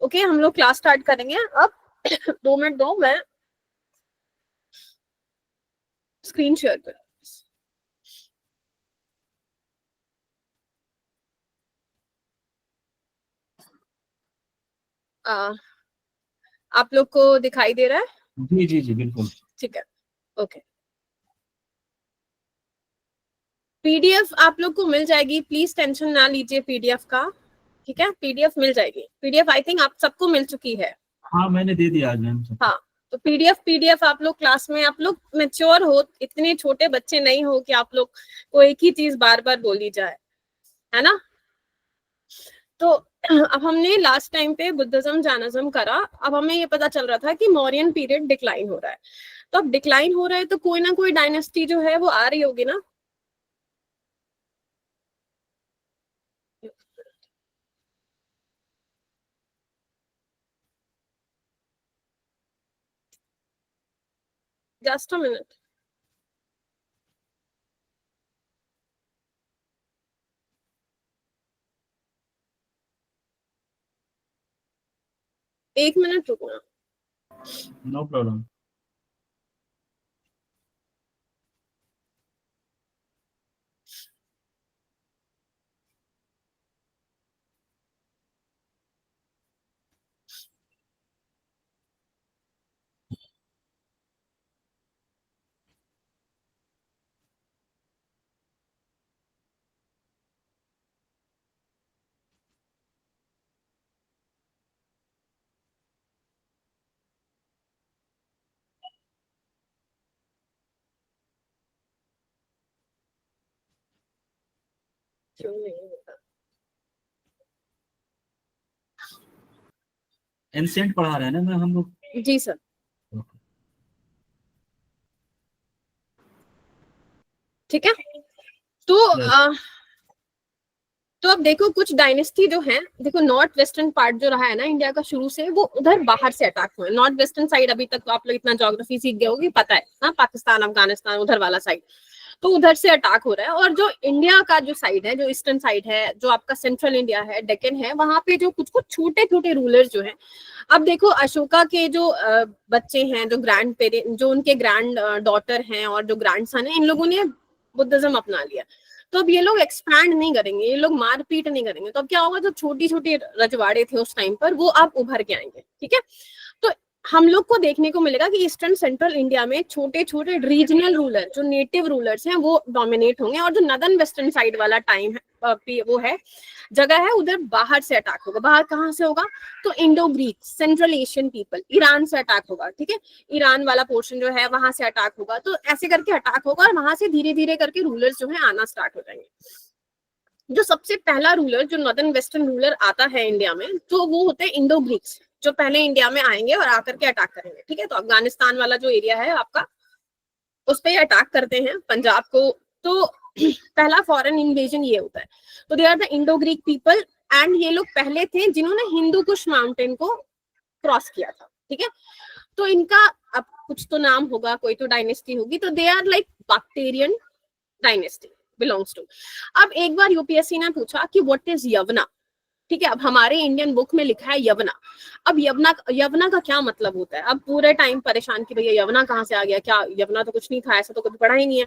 Okay, हम लोग class start करेंगे अब। 2 मिनट दो, मैं स्क्रीन शेयर कर। आप लोग को दिखाई दे रहा है? जी जी जी बिल्कुल ठीक है, ओके। पीडीएफ आप लोग को मिल जाएगी, प्लीज टेंशन ना लीजिए पीडीएफ का, ठीक है? पीडीएफ मिल जाएगी। पीडीएफ आई थिंक आप सबको मिल चुकी है। हाँ मैंने दे दिया आज मैम सबको। हाँ, तो पीडीएफ आप लोग क्लास में, आप लोग मेच्योर हो, इतने छोटे बच्चे नहीं हो कि आप लोग को एक ही चीज बार बार बोली जाए, है ना? तो अब हमने लास्ट टाइम पे बुद्धिज्म जैनिज्म करा, अब हमें ये पता चल रहा था कि मौर्यन पीरियड डिक्लाइन हो रहा है। तो अब डिक्लाइन हो रहा है तो कोई ना कोई डायनेस्टी जो है वो आ रही होगी ना। Just a minute. एक मिनट रुको ना। No problem. क्यों नहीं होता? एंसेंट पढ़ा रहे हैं ना मैम हम लोग। जी सर। ठीक है, तो तो अब देखो कुछ डायनेस्टी जो है, देखो नॉर्थ वेस्टर्न पार्ट जो रहा है ना इंडिया का शुरू से, वो उधर बाहर से अटैक हुए। नॉर्थ वेस्टर्न साइड अभी तक तो आप लोग इतना ज्योग्राफी सीख गए होगी, पता है ना, पाकिस्तान अफगानिस्तान उधर वाला साइड, तो उधर से अटैक हो रहा है। और जो इंडिया का जो साइड है, जो ईस्टर्न साइड है, जो आपका सेंट्रल इंडिया है, डेक्कन है, वहां पे जो कुछ कुछ छोटे छोटे रूलर्स जो हैं, अब देखो अशोका के जो बच्चे हैं, जो ग्रैंड पेरेंट, जो उनके ग्रैंड डॉटर हैं और जो ग्रैंड सन है, इन लोगों ने बुद्धिज्म अपना लिया। तो अब ये लोग एक्सपैंड नहीं करेंगे, ये लोग मारपीट नहीं करेंगे, तो अब क्या होगा, जो छोटी छोटी रजवाड़े थे उस टाइम पर, वो अब उभर के आएंगे। ठीक है, तो हम लोग को देखने को मिलेगा कि ईस्टर्न सेंट्रल इंडिया में छोटे छोटे रीजनल रूलर, जो नेटिव रूलर्स हैं, वो डोमिनेट होंगे, और जो नदर्न वेस्टर्न साइड वाला टाइम है, वो है जगह है, उधर बाहर से अटैक होगा। बाहर कहाँ से होगा? तो Indo Greek, central Asian people, Iran से अटैक होगा। ठीक है, ईरान वाला पोर्शन जो है वहां से अटैक होगा। तो ऐसे करके अटैक होगा और वहां से धीरे धीरे करके रूलर्स जो है आना स्टार्ट हो जाएंगे। जो सबसे पहला रूलर, जो नॉर्दर्न वेस्टर्न रूलर आता है इंडिया में, तो वो होते हैं इंडो ग्रीक्स, जो पहले इंडिया में आएंगे और आकर के अटैक करेंगे। ठीक है, तो अफगानिस्तान वाला जो एरिया है आपका, उस पर अटैक करते हैं, पंजाब को। तो पहला फॉरेन इन्वेजन ये होता है। तो they are the Indo Greek people, and ये लोग पहले थे जिन्होंने हिंदू कुश माउंटेन को क्रॉस किया था। ठीक है, तो इनका अब कुछ तो नाम होगा, कोई तो डायनेस्टी होगी, तो they are like Bactrian dynasty belongs to. अब एक बार यूपीएससी ने पूछा कि व्हाट इज यवना। ठीक है, अब हमारे इंडियन बुक में लिखा है यवना। अब यवना, यवना का क्या मतलब होता है? अब पूरे टाइम परेशान कि भैया यवना कहाँ से आ गया, क्या यवना तो कुछ नहीं था, ऐसा तो कभी पढ़ा ही नहीं है।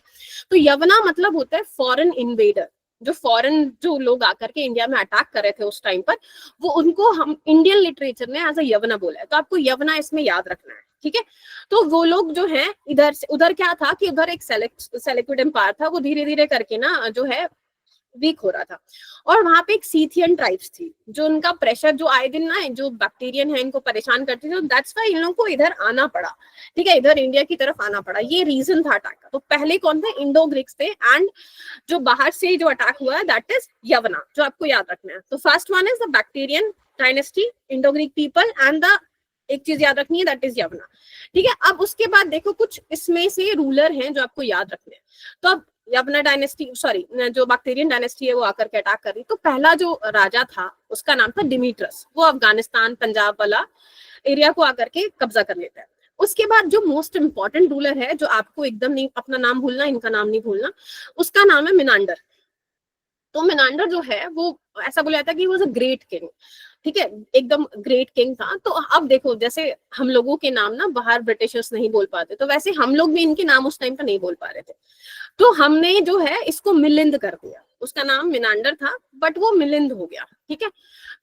तो यवना मतलब होता है फॉरेन इन्वेडर, जो फॉरेन जो लोग आकर के इंडिया में अटैक कर रहे थे उस टाइम पर, वो उनको हम इंडियन लिटरेचर ने एज अ यवना बोला है। तो आपको यवना इसमें याद रखना है। ठीक है, तो वो लोग जो है इधर से उधर, क्या था कि उधर एक सेलेक्टेड एम्पायर था, वो धीरे धीरे करके ना जो है वीक हो रहा था। और वहां पे एक सीथियन ट्राइब्स थी, जो उनका प्रेशर जो आए दिन ना, जो बैक्टीरियन है इनको परेशान करती थी, दैट्स व्हाई इन लोगों को इधर आना पड़ा। ठीक है, इधर इंडिया की तरफ आना पड़ा, ये रीजन था अटैक का। तो पहले कौन थे? इंडो ग्रीक्स थे, एंड जो बाहर से जो अटैक हुआ है दैट इज यवना, जो आपको याद रखना है। तो first one is the Bactrian dynasty, Indo Greek people, and the एक चीज याद रखनी है, दैट इज यवना। ठीक है, अब उसके बाद देखो कुछ इसमें से रूलर हैं जो आपको याद रखने हैं। तो अब यवना डायनेस्टी, सॉरी, जो बैक्टीरियन डायनेस्टी है वो आकर के अटैक कर रही। तो पहला जो राजा था उसका नाम था डिमीट्रस, वो अफगानिस्तान पंजाब वाला एरिया को आकर के कब्जा कर लेता है। उसके बाद जो मोस्ट इंपॉर्टेंट रूलर है, जो आपको एकदम नहीं अपना नाम भूलना, इनका नाम नहीं भूलना, उसका नाम है मिनांडर। तो मिनांडर जो है वो ऐसा बोला जाता है कि वो वाज अ ग्रेट किंग। ठीक है, एकदम ग्रेट किंग था। तो अब देखो जैसे हम लोगों के नाम ना बाहर ब्रिटिशर्स नहीं बोल पाते, तो वैसे हम लोग भी इनके नाम उस टाइम पे नहीं बोल पा रहे थे, तो हमने जो है इसको मिलिंद कर दिया। उसका नाम मिनांडर था बट वो मिलिंद हो गया, ठीक है।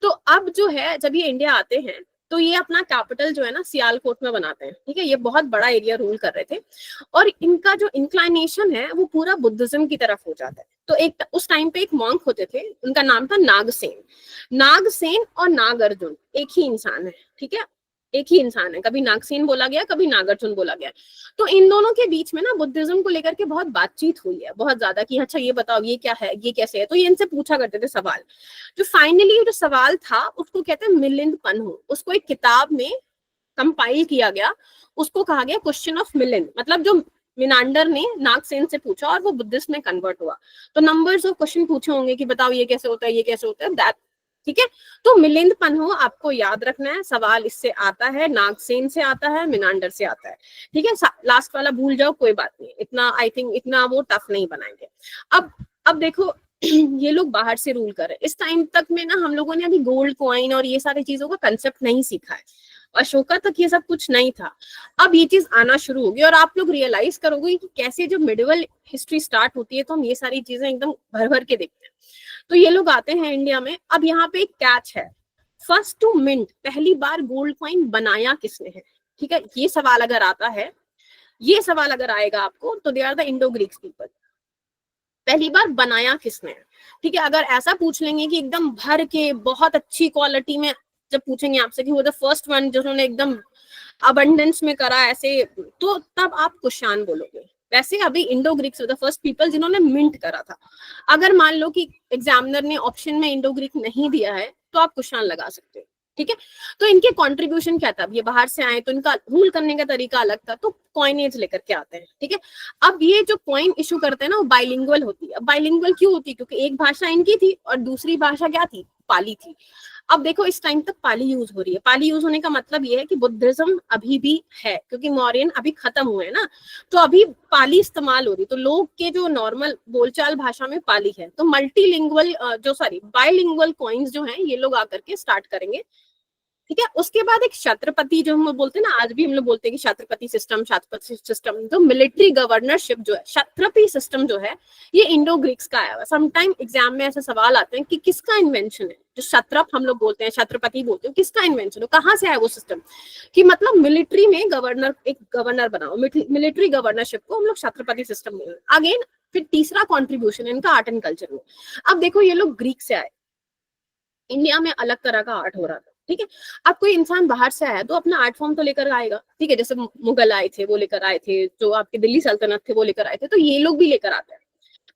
तो अब जो है जब ये इंडिया आते हैं तो ये अपना कैपिटल जो है ना सियालकोट में बनाते हैं, ठीक है। ये बहुत बड़ा एरिया रूल कर रहे थे और इनका जो इंक्लाइनेशन है वो पूरा बुद्धिज्म की तरफ हो जाता है। तो एक उस टाइम पे एक मॉन्क होते थे, उनका नाम था नागसेन। नागसेन और नागार्जुन एक ही इंसान है, ठीक है, एक ही इंसान है। कभी नागसेन बोला गया, कभी नागार्जुन बोला गया। तो इन दोनों के बीच में ना बुद्धिज्म को लेकर के बहुत बातचीत हुई है, बहुत ज्यादा, कि अच्छा ये बताओ ये क्या है, ये कैसे है। तो ये इनसे पूछा करते थे सवाल। जो फाइनली जो सवाल था उसको कहते हैं मिलिंद पन्हु। उसको एक किताब में कंपाइल किया गया, उसको कहा गया क्वेश्चन ऑफ मिलिंद। मतलब जो मिनांडर ने नागसेन से पूछा और वो बुद्धिस्ट में कन्वर्ट हुआ, तो नंबर्स ऑफ क्वेश्चन पूछे होंगे कि बताओ ये कैसे होता है, ये कैसे होता है, दैट, ठीक है। तो मिलिंद पन्हु आपको याद रखना है, सवाल इससे आता है, नागसेन से आता है, मिनांडर से आता है, ठीक है। लास्ट वाला भूल जाओ कोई बात नहीं, इतना आई थिंक इतना वो टफ नहीं बनाएंगे। अब देखो ये लोग बाहर से रूल कर रहे हैं। इस टाइम तक में ना हम लोगों ने अभी गोल्ड कॉइन और ये सारी चीजों का कंसेप्ट नहीं सीखा है, अशोका तक ये सब कुछ नहीं था। अब ये चीज आना शुरू होगी और आप लोग रियलाइज करोगे कि कैसे जब मिडिवल हिस्ट्री स्टार्ट होती है तो हम ये सारी चीजें एकदम भर भर के देखते हैं। तो ये लोग आते हैं इंडिया में। अब यहाँ पे एक कैच है, फर्स्ट टू मिंट, पहली बार गोल्ड कॉइन बनाया किसने है, ठीक है। ये सवाल अगर आता है, ये सवाल अगर आएगा आपको, तो they are the Indo Greeks people. पहली बार बनाया किसने है, ठीक है। अगर ऐसा पूछ लेंगे कि एकदम भर के बहुत अच्छी क्वालिटी में, जब पूछेंगे आपसे कि वो द फर्स्ट वन जिन्होंने एकदम अबंडेंस में करा ऐसे, तो तब आप कुशान बोलोगे। वैसे अभी Indo Greeks the first people जिन्होंने मिंट करा था। अगर मान लो कि एग्जामिनर ने ऑप्शन में इंडो ग्रीक नहीं दिया है तो आप कुशान लगा सकते हो, ठीक है। तो इनके कंट्रीब्यूशन क्या था, ये बाहर से आए तो इनका रूल करने का तरीका अलग था, तो कॉइनेज लेकर के आते हैं, ठीक है। अब ये जो कॉइन इशू करते हैं ना वो बाइलिंगुअल होती है। बाइलिंगुअल क्यों होती है, क्योंकि एक भाषा इनकी थी और दूसरी भाषा क्या थी, पाली थी। अब देखो इस टाइम तक पाली यूज हो रही है। पाली यूज होने का मतलब ये है कि बुद्धिज्म अभी भी है, क्योंकि मौर्यन अभी खत्म हुए हैं ना, तो अभी पाली इस्तेमाल हो रही। तो लोग के जो नॉर्मल बोलचाल भाषा में पाली है। तो मल्टीलिंगुअल बाइलिंगुअल कॉइन्स जो हैं ये लोग आकर के स्टार्ट करेंगे, ठीक है। उसके बाद एक छत्रपति जो हम लोग बोलते हैं ना, आज भी हम लोग बोलते हैं कि छत्रपति सिस्टम, जो मिलिट्री गवर्नरशिप जो है, छत्रपति सिस्टम जो है, ये इंडो ग्रीक्स का आया हुआ। समटाइम एग्जाम में ऐसे सवाल आते हैं कि किसका इन्वेंशन है, जो छत्रप हम लोग बोलते हैं, छत्रपति बोलते हैं, किसका इन्वेंशन है, कहाँ से आया वो सिस्टम, कि मतलब मिलिट्री में गवर्नर, एक गवर्नर बनाओ, मिलिट्री गवर्नरशिप को हम लोग छत्रपति सिस्टम बोलते हैं। अगेन फिर तीसरा कॉन्ट्रीब्यूशन है इनका आर्ट एंड कल्चर में। अब देखो ये लोग ग्रीक से आए, इंडिया में अलग तरह का आर्ट हो रहा था, ठीक है। अब कोई इंसान बाहर से आया तो अपना आर्ट फॉर्म तो लेकर आएगा, ठीक है। जैसे मुगल आए थे वो लेकर आए थे, जो आपके दिल्ली सल्तनत थे वो लेकर आए थे, तो ये लोग भी लेकर आते हैं।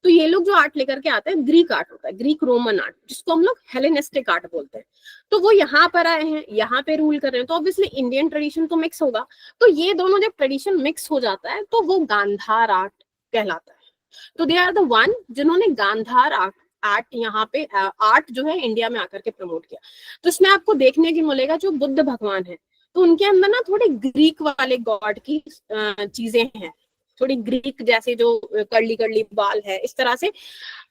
तो ये लोग जो आर्ट लेकर के आते हैं, ग्रीक आर्ट होता है, ग्रीक रोमन आर्ट, जिसको हम लोग हेलेनिस्टिक आर्ट बोलते हैं। तो वो यहाँ पर आए हैं, यहाँ पे रूल कर रहे हैं, तो ऑब्वियसली इंडियन ट्रेडिशन तो मिक्स होगा। तो ये दोनों जब ट्रेडिशन मिक्स हो जाता है तो वो गांधार आर्ट कहलाता है। तो दे आर द वन जिन्होंने गांधार आर्ट यहाँ पे आर्ट जो है इंडिया में आकर के प्रमोट किया। तो इसमें आपको देखने की मिलेगा जो बुद्ध भगवान है, तो उनके अंदर ना थोड़ी ग्रीक वाले गॉड की चीजें हैं, थोड़ी ग्रीक जैसे जो कर्ली कर्ली बाल है, इस तरह से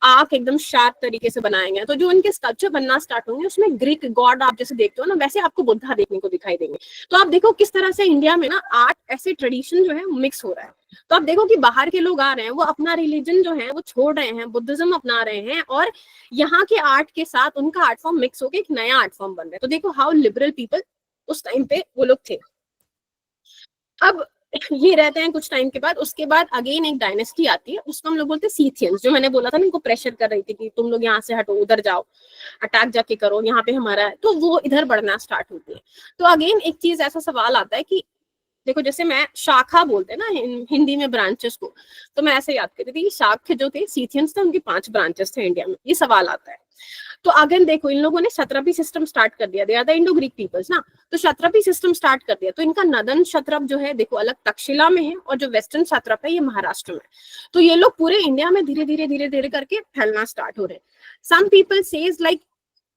आंख एकदम शार्प तरीके से बनाए गए। तो जो इनके स्कल्पचर बनना स्टार्ट होंगे उसमें ग्रीक गॉड आप जैसे देखते हो ना, वैसे आपको बुद्धा देखने को दिखाई देंगे। तो आप देखो किस तरह से इंडिया में ना आर्ट ऐसे ट्रेडिशन जो है मिक्स हो रहा है। तो आप देखो कि बाहर के लोग आ रहे हैं, वो अपना रिलीजन जो है वो छोड़ रहे हैं, बुद्धिज्म अपना रहे हैं, और यहाँ के आर्ट के साथ उनका आर्ट फॉर्म मिक्स होकर एक नया आर्ट फॉर्म बन रहा है। तो देखो हाउ लिबरल पीपल उस टाइम पे वो लोग थे। अब ये रहते हैं कुछ टाइम के बाद, उसके बाद अगेन एक डायनेस्टी आती है, उसको हम लोग बोलते हैं सीथियंस। जो मैंने बोला था ना, इनको प्रेशर कर रही थी कि तुम लोग यहाँ से हटो, उधर जाओ, अटैक जाके करो, यहाँ पे हमारा है, तो वो इधर बढ़ना स्टार्ट होती है। तो अगेन एक चीज ऐसा सवाल आता है कि देखो जैसे मैं शाखा बोलते हैं ना हिंदी में ब्रांचेस को, तो मैं ऐसे याद करती थी कि शाखे जो थे सीथियंस थे, उनके 5 ब्रांचेस थे इंडिया में। ये सवाल आता है। तो अगेन देखो इन लोगों ने क्षत्रपी सिस्टम स्टार्ट कर दिया, they are the Indo Greek peoples ना, तो क्षत्रपी सिस्टम स्टार्ट कर दिया। तो इनका नदन क्षत्रप जो है देखो अलग तक्षशिला में है, और जो वेस्टर्न क्षत्रप है ये महाराष्ट्र में। तो ये लोग पूरे इंडिया में धीरे धीरे करके फैलना स्टार्ट हो रहे हैं। सम पीपल सेज लाइक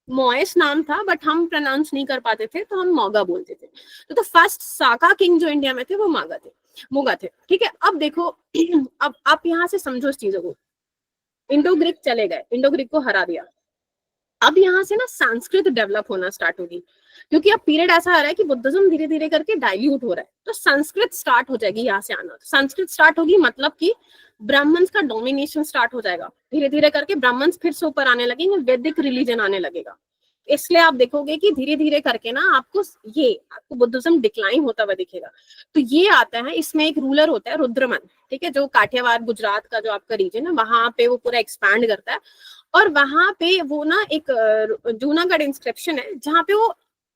मोएस नाम था, बट हम प्रोनाउंस नहीं कर पाते थे तो हम मोगा बोलते थे। तो फर्स्ट साका किंग जो इंडिया में थे वो मोगा थे, ठीक है। अब देखो अब आप यहाँ से समझो इस चीजों को। इंडो ग्रीक चले गए, इंडो ग्रीक को हरा दिया, अब यहाँ से ना संस्कृत डेवलप होना स्टार्ट होगी, क्योंकि अब पीरियड ऐसा आ रहा है कि बुद्धिज्म धीरे धीरे करके डाइल्यूट हो रहा है, तो संस्कृत स्टार्ट हो जाएगी यहाँ से आना। तो संस्कृत स्टार्ट होगी मतलब कि ब्राह्मण्स का डोमिनेशन स्टार्ट हो जाएगा, धीरे धीरे करके ब्राह्मण्स फिर से ऊपर आने लगेंगे, वैदिक रिलीजन आने लगेगा। इसलिए आप देखोगे कि धीरे धीरे करके ना आपको बुद्धिज्म डिक्लाइन होता हुआ दिखेगा। तो ये आता है, इसमें एक रूलर होता है रुद्रमन, ठीक है, जो काठियावाड़ गुजरात का जो आपका रीजन है वहां पे वो पूरा एक्सपैंड करता है। और वहां पे वो ना एक जूनागढ़ इंस्क्रिप्शन है जहाँ पे वो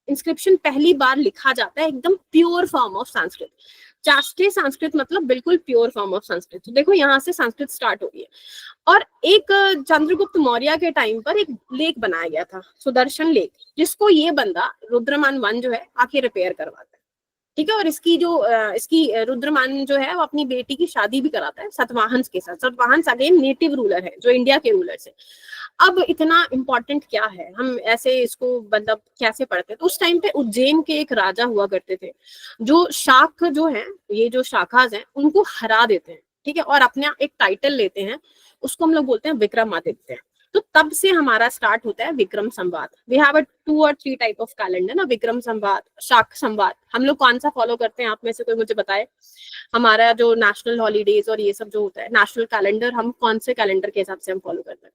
इंस्क्रिप्शन पहली बार लिखा जाता है, एकदम प्योर फॉर्म ऑफ संस्कृत, शास्त्रीय संस्कृत, मतलब बिल्कुल प्योर फॉर्म ऑफ संस्कृत। तो देखो यहाँ से संस्कृत स्टार्ट हो गई है। और एक चंद्रगुप्त मौर्य के टाइम पर एक लेक बनाया गया था, सुदर्शन लेक, जिसको ये बंदा रुद्रमान वन जो है आके रिपेयर करवाता है, ठीक है। और इसकी रुद्रमान जो है वो अपनी बेटी की शादी भी कराता है सतवाहन के साथ। सतवाहन अगेन नेटिव रूलर है जो इंडिया के रूलर से। अब इतना इंपॉर्टेंट क्या है, हम ऐसे इसको मतलब कैसे पढ़ते हैं, तो उस टाइम पे उज्जैन के एक राजा हुआ करते थे जो शाक जो है, ये जो शाखाज हैं उनको हरा देते हैं, ठीक है, और अपने एक टाइटल लेते हैं, उसको हम लोग बोलते हैं विक्रमादित्य। तो तब से हमारा स्टार्ट होता है विक्रम संवाद। वी हैव अ 2 और 3 टाइप ऑफ कैलेंडर ना, विक्रम संवाद, शाक संवाद। हम लोग कौन सा फॉलो करते हैं, आप में से कोई मुझे बताए? हमारा जो नेशनल हॉलीडेज और ये सब जो होता है, नेशनल कैलेंडर, हम कौन से कैलेंडर के हिसाब से हम फॉलो करते हैं?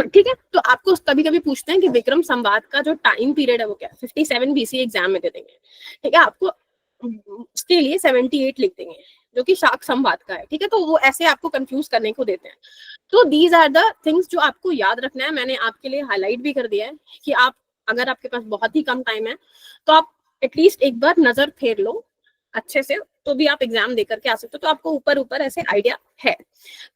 ठीक है, तो आपको कभी कभी पूछते हैं कि विक्रम संवाद का जो टाइम पीरियड है वो क्या है, 57 BC एग्जाम में दे देंगे, ठीक है, आपको उसके लिए 78 लिख देंगे जो कि शाक संवाद का है, ठीक है। तो वो ऐसे आपको कंफ्यूज करने को देते हैं। तो दीज आर द थिंग्स जो आपको याद रखना है। मैंने आपके लिए हाईलाइट भी कर दिया है कि आप, अगर आपके पास बहुत ही कम टाइम है तो आप एटलीस्ट एक बार नजर फेर लो अच्छे से, तो भी आप एग्जाम देकर के आ सकते हो। तो आपको ऊपर ऊपर ऐसे आइडिया है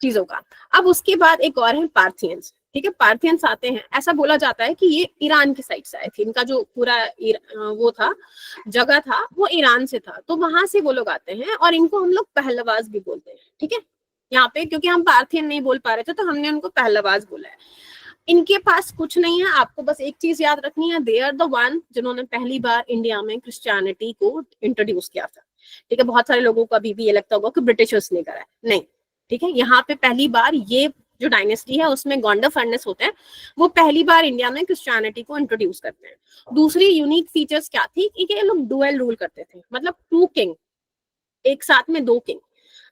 चीजों का। अब उसके बाद एक और है पार्थियंस, ठीक है। पार्थियंस आते हैं, ऐसा बोला जाता है कि ये ईरान की साइड से आए थे, इनका जो पूरा वो था जगह था वो ईरान से था, तो वहां से वो लोग आते हैं और इनको हम लोग पहलवाज भी बोलते हैं, ठीक है। यहाँ पे क्योंकि हम पार्थियन नहीं बोल पा रहे थे तो हमने उनको पहलवाज बोला है। इनके पास कुछ नहीं है, आपको बस एक चीज याद रखनी है, दे आर द वन जिन्होंने पहली बार इंडिया में क्रिश्चियनिटी को इंट्रोड्यूस किया था, ठीक है। बहुत सारे लोगों को अभी भी ये लगता होगा कि ब्रिटिशर्स ने करा है, नहीं, ठीक है। यहाँ पे पहली बार ये जो डायनेस्टी है उसमें गॉन्डा फर्नेस होते हैं, वो पहली बार इंडिया में क्रिश्चियनिटी को इंट्रोड्यूस करते हैं। दूसरी यूनिक फीचर्स क्या थी कि ये लोग डुअल रूल करते थे, मतलब 2 किंग, एक साथ में 2 किंग।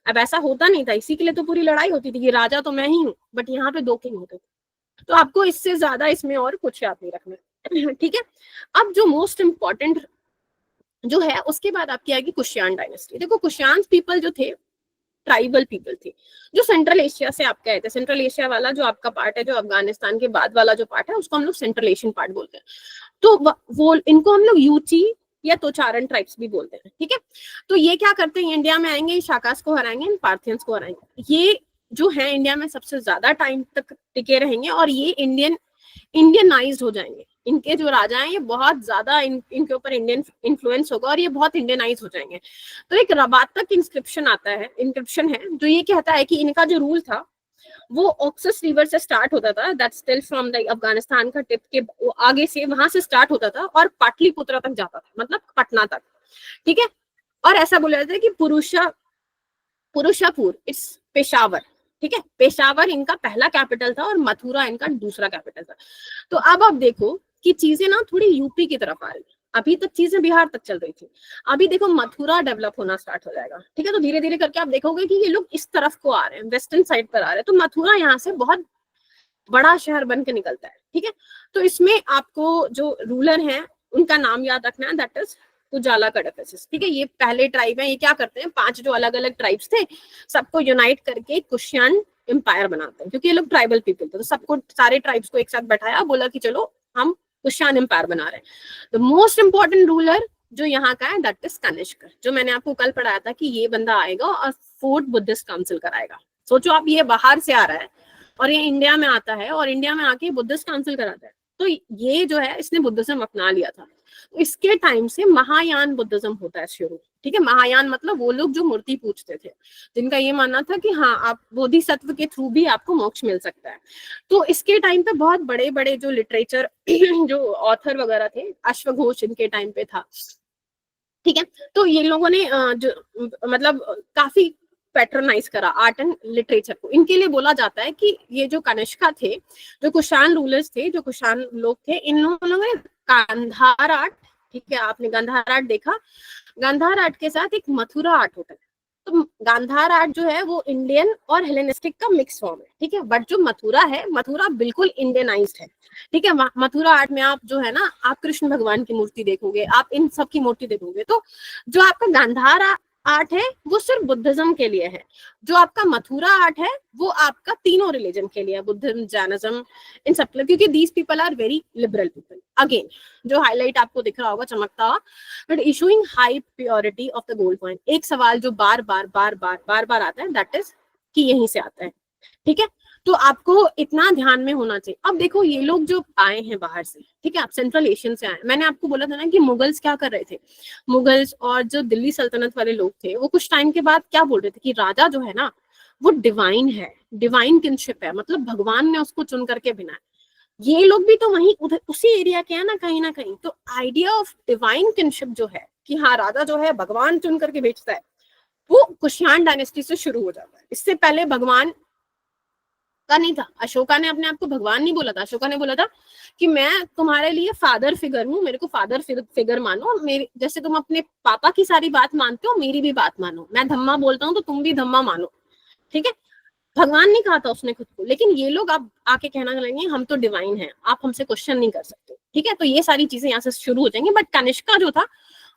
अब ऐसा होता नहीं था, इसी के लिए तो पूरी लड़ाई होती थी कि राजा तो मैं ही हूँ, बट यहाँ पे 2 किंग होते थे। तो आपको इससे ज्यादा इसमें और कुछ याद नहीं रखना, ठीक है। अब जो मोस्ट इंपॉर्टेंट जो है उसके बाद आपकी आएगी कुशियान डायनेस्टी। देखो कुशियान पीपल जो थे ट्राइबल पीपल थे जो सेंट्रल एशिया से आपके आए थे। सेंट्रल एशिया वाला जो आपका पार्ट है, जो अफगानिस्तान के बाद वाला जो पार्ट है, उसको हम लोग सेंट्रल एशियन पार्ट बोलते हैं। तो वो इनको हम लोग यूची या तोचारन ट्राइब्स भी बोलते हैं, ठीक है। तो ये क्या करते हैं, इंडिया में आएंगे, शाकास को हराएंगे, पार्थियंस को हराएंगे। ये जो है इंडिया में सबसे ज्यादा टाइम तक टिके रहेंगे और ये इंडियनाइज्ड हो जाएंगे। इनके जो राजा हैं ये बहुत ज्यादा इनके ऊपर इंडियन इन्फ्लुएंस होगा और ये बहुत इंडियनाइज हो जाएंगे। तो एक रबातक इंस्क्रिप्शन आता है, इंक्रिप्शन है, जो ये कहता है कि इनका जो रूल था वो ऑक्सस रिवर से स्टार्ट होता था, that's still from the Afghanistan का टिप के आगे से वहां से स्टार्ट होता था और पाटलिपुत्रा तक जाता था, मतलब पटना तक, ठीक है। और ऐसा बोला जाता है कि पुरुषापुर इट्स पेशावर, ठीक है। पेशावर इनका पहला कैपिटल था और मथुरा इनका दूसरा कैपिटल था। तो अब आप देखो कि चीजें ना थोड़ी यूपी की तरफ आ रही है, अभी तक चीजें बिहार तक चल रही थी, अभी देखो मथुरा डेवलप होना स्टार्ट हो जाएगा, ठीक है। तो धीरे धीरे करके आप देखोगे कि ये लोग इस तरफ को आ रहे हैं, वेस्टर्न साइड पर आ रहे हैं। तो मथुरा यहाँ से बहुत बड़ा शहर बन के निकलता है, ठीक है। तो इसमें आपको जो रूलर हैं उनका नाम याद रखना है, दैट इज उजाला कड़कसिस, ठीक है। ये पहले ट्राइब है, ये क्या करते हैं, 5 जो अलग अलग ट्राइब्स थे सबको यूनाइट करके कुशियन एम्पायर बनाते हैं, क्योंकि ये लोग ट्राइबल पीपल थे। तो सबको, सारे ट्राइब्स को एक साथ बैठाया, बोला कि चलो हम कुशियान एम्पायर बना रहे हैं। तो मोस्ट इंपॉर्टेंट रूलर जो यहाँ का है दैट इज कनिष्क, जो मैंने आपको कल पढ़ाया था कि ये बंदा आएगा और 4th बुद्धिस्ट काउंसिल कराएगा। सोचो आप, ये बाहर से आ रहा है और ये इंडिया में आता है और इंडिया में आके बुद्धिस्ट काउंसिल कराता है। तो ये जो है इसने बुद्धिज्म अपना लिया था। तो इसके टाइम से महायान बुद्धिज्म होता है शुरू, ठीक है। महायान मतलब वो लोग जो मूर्ति पूजते थे, जिनका ये मानना था कि हाँ आप बोधिसत्व के थ्रू भी आपको मोक्ष मिल सकता है। तो इसके टाइम पे बहुत बड़े बड़े जो लिटरेचर जो ऑथर वगैरह थे, अश्वघोष इनके टाइम पे था, ठीक है। तो ये लोगों ने जो मतलब काफी पैट्रनाइज करा आर्ट एंड लिटरेचर को। इनके लिए बोला जाता है कि ये जो कनिष्का थे, जो कुषाण रूलर्स थे, जो कुषाण लोग थे, इन लोगों ने गांधार आर्ट, ठीक है, आपने गांधार आर्ट देखा, गांधार आर्ट के साथ एक मथुरा आर्ट होता है। तो गांधार आर्ट जो है वो इंडियन और हेलेनिस्टिक का मिक्स फॉर्म है, ठीक है। बट जो मथुरा है, मथुरा बिल्कुल इंडियनाइज्ड है, ठीक है। मथुरा आर्ट में आप जो है ना, आप कृष्ण भगवान की मूर्ति देखोगे, आप इन सब की मूर्ति देखोगे। तो जो आपका गांधार आर्ट है वो सिर्फ बुद्धिज्म के लिए है, जो आपका मथुरा आर्ट है वो आपका तीनों रिलीजन के लिए है, बुद्धिज्म, जैनिज्म, इन सब के लिए, क्योंकि these people are very liberal people. Again जो हाईलाइट आपको दिख रहा होगा चमकता हुआ, but issuing high purity of the gold coin. एक सवाल जो बार बार आता है, दैट इज कि यहीं से आता है, ठीक है। तो आपको इतना ध्यान में होना चाहिए। अब देखो ये लोग जो आए हैं बाहर से, ठीक है, आप सेंट्रल एशियन से आए, मैंने आपको बोला था ना कि मुगल्स क्या कर रहे थे, मुगल्स और जो दिल्ली सल्तनत वाले लोग थे, वो कुछ टाइम के बाद क्या बोल रहे थे कि राजा जो है ना वो डिवाइन है, डिवाइन किनशिप है, मतलब भगवान ने उसको चुन करके बनाया। ये लोग भी तो वहीं उधर उसी एरिया के हैं ना कहीं। तो आइडिया ऑफ डिवाइन किनशिप जो है कि हाँ राजा जो है भगवान चुन करके भेजता है, वो कुषाण डायनेस्टी से शुरू हो जाता है। इससे पहले भगवान का नहीं था। अशोका ने अपने आप को भगवान नहीं बोला था, अशोका ने बोला था कि मैं तुम्हारे लिए फादर फिगर हूँ, मेरे को फादर फिगर मानो, मेरे जैसे तुम अपने पापा की सारी बात मानते हो, मेरी भी बात मानो, मैं धम्मा बोलता हूँ तो तुम भी धम्मा मानो, ठीक है। भगवान नहीं कहा था उसने खुद को, लेकिन ये लोग अब आके कहना लगेंगे हम तो डिवाइन हैं, आप हमसे क्वेश्चन नहीं कर सकते, ठीक है। तो ये सारी चीजें यहाँ से शुरू हो जाएंगी। बट कनिष्का जो था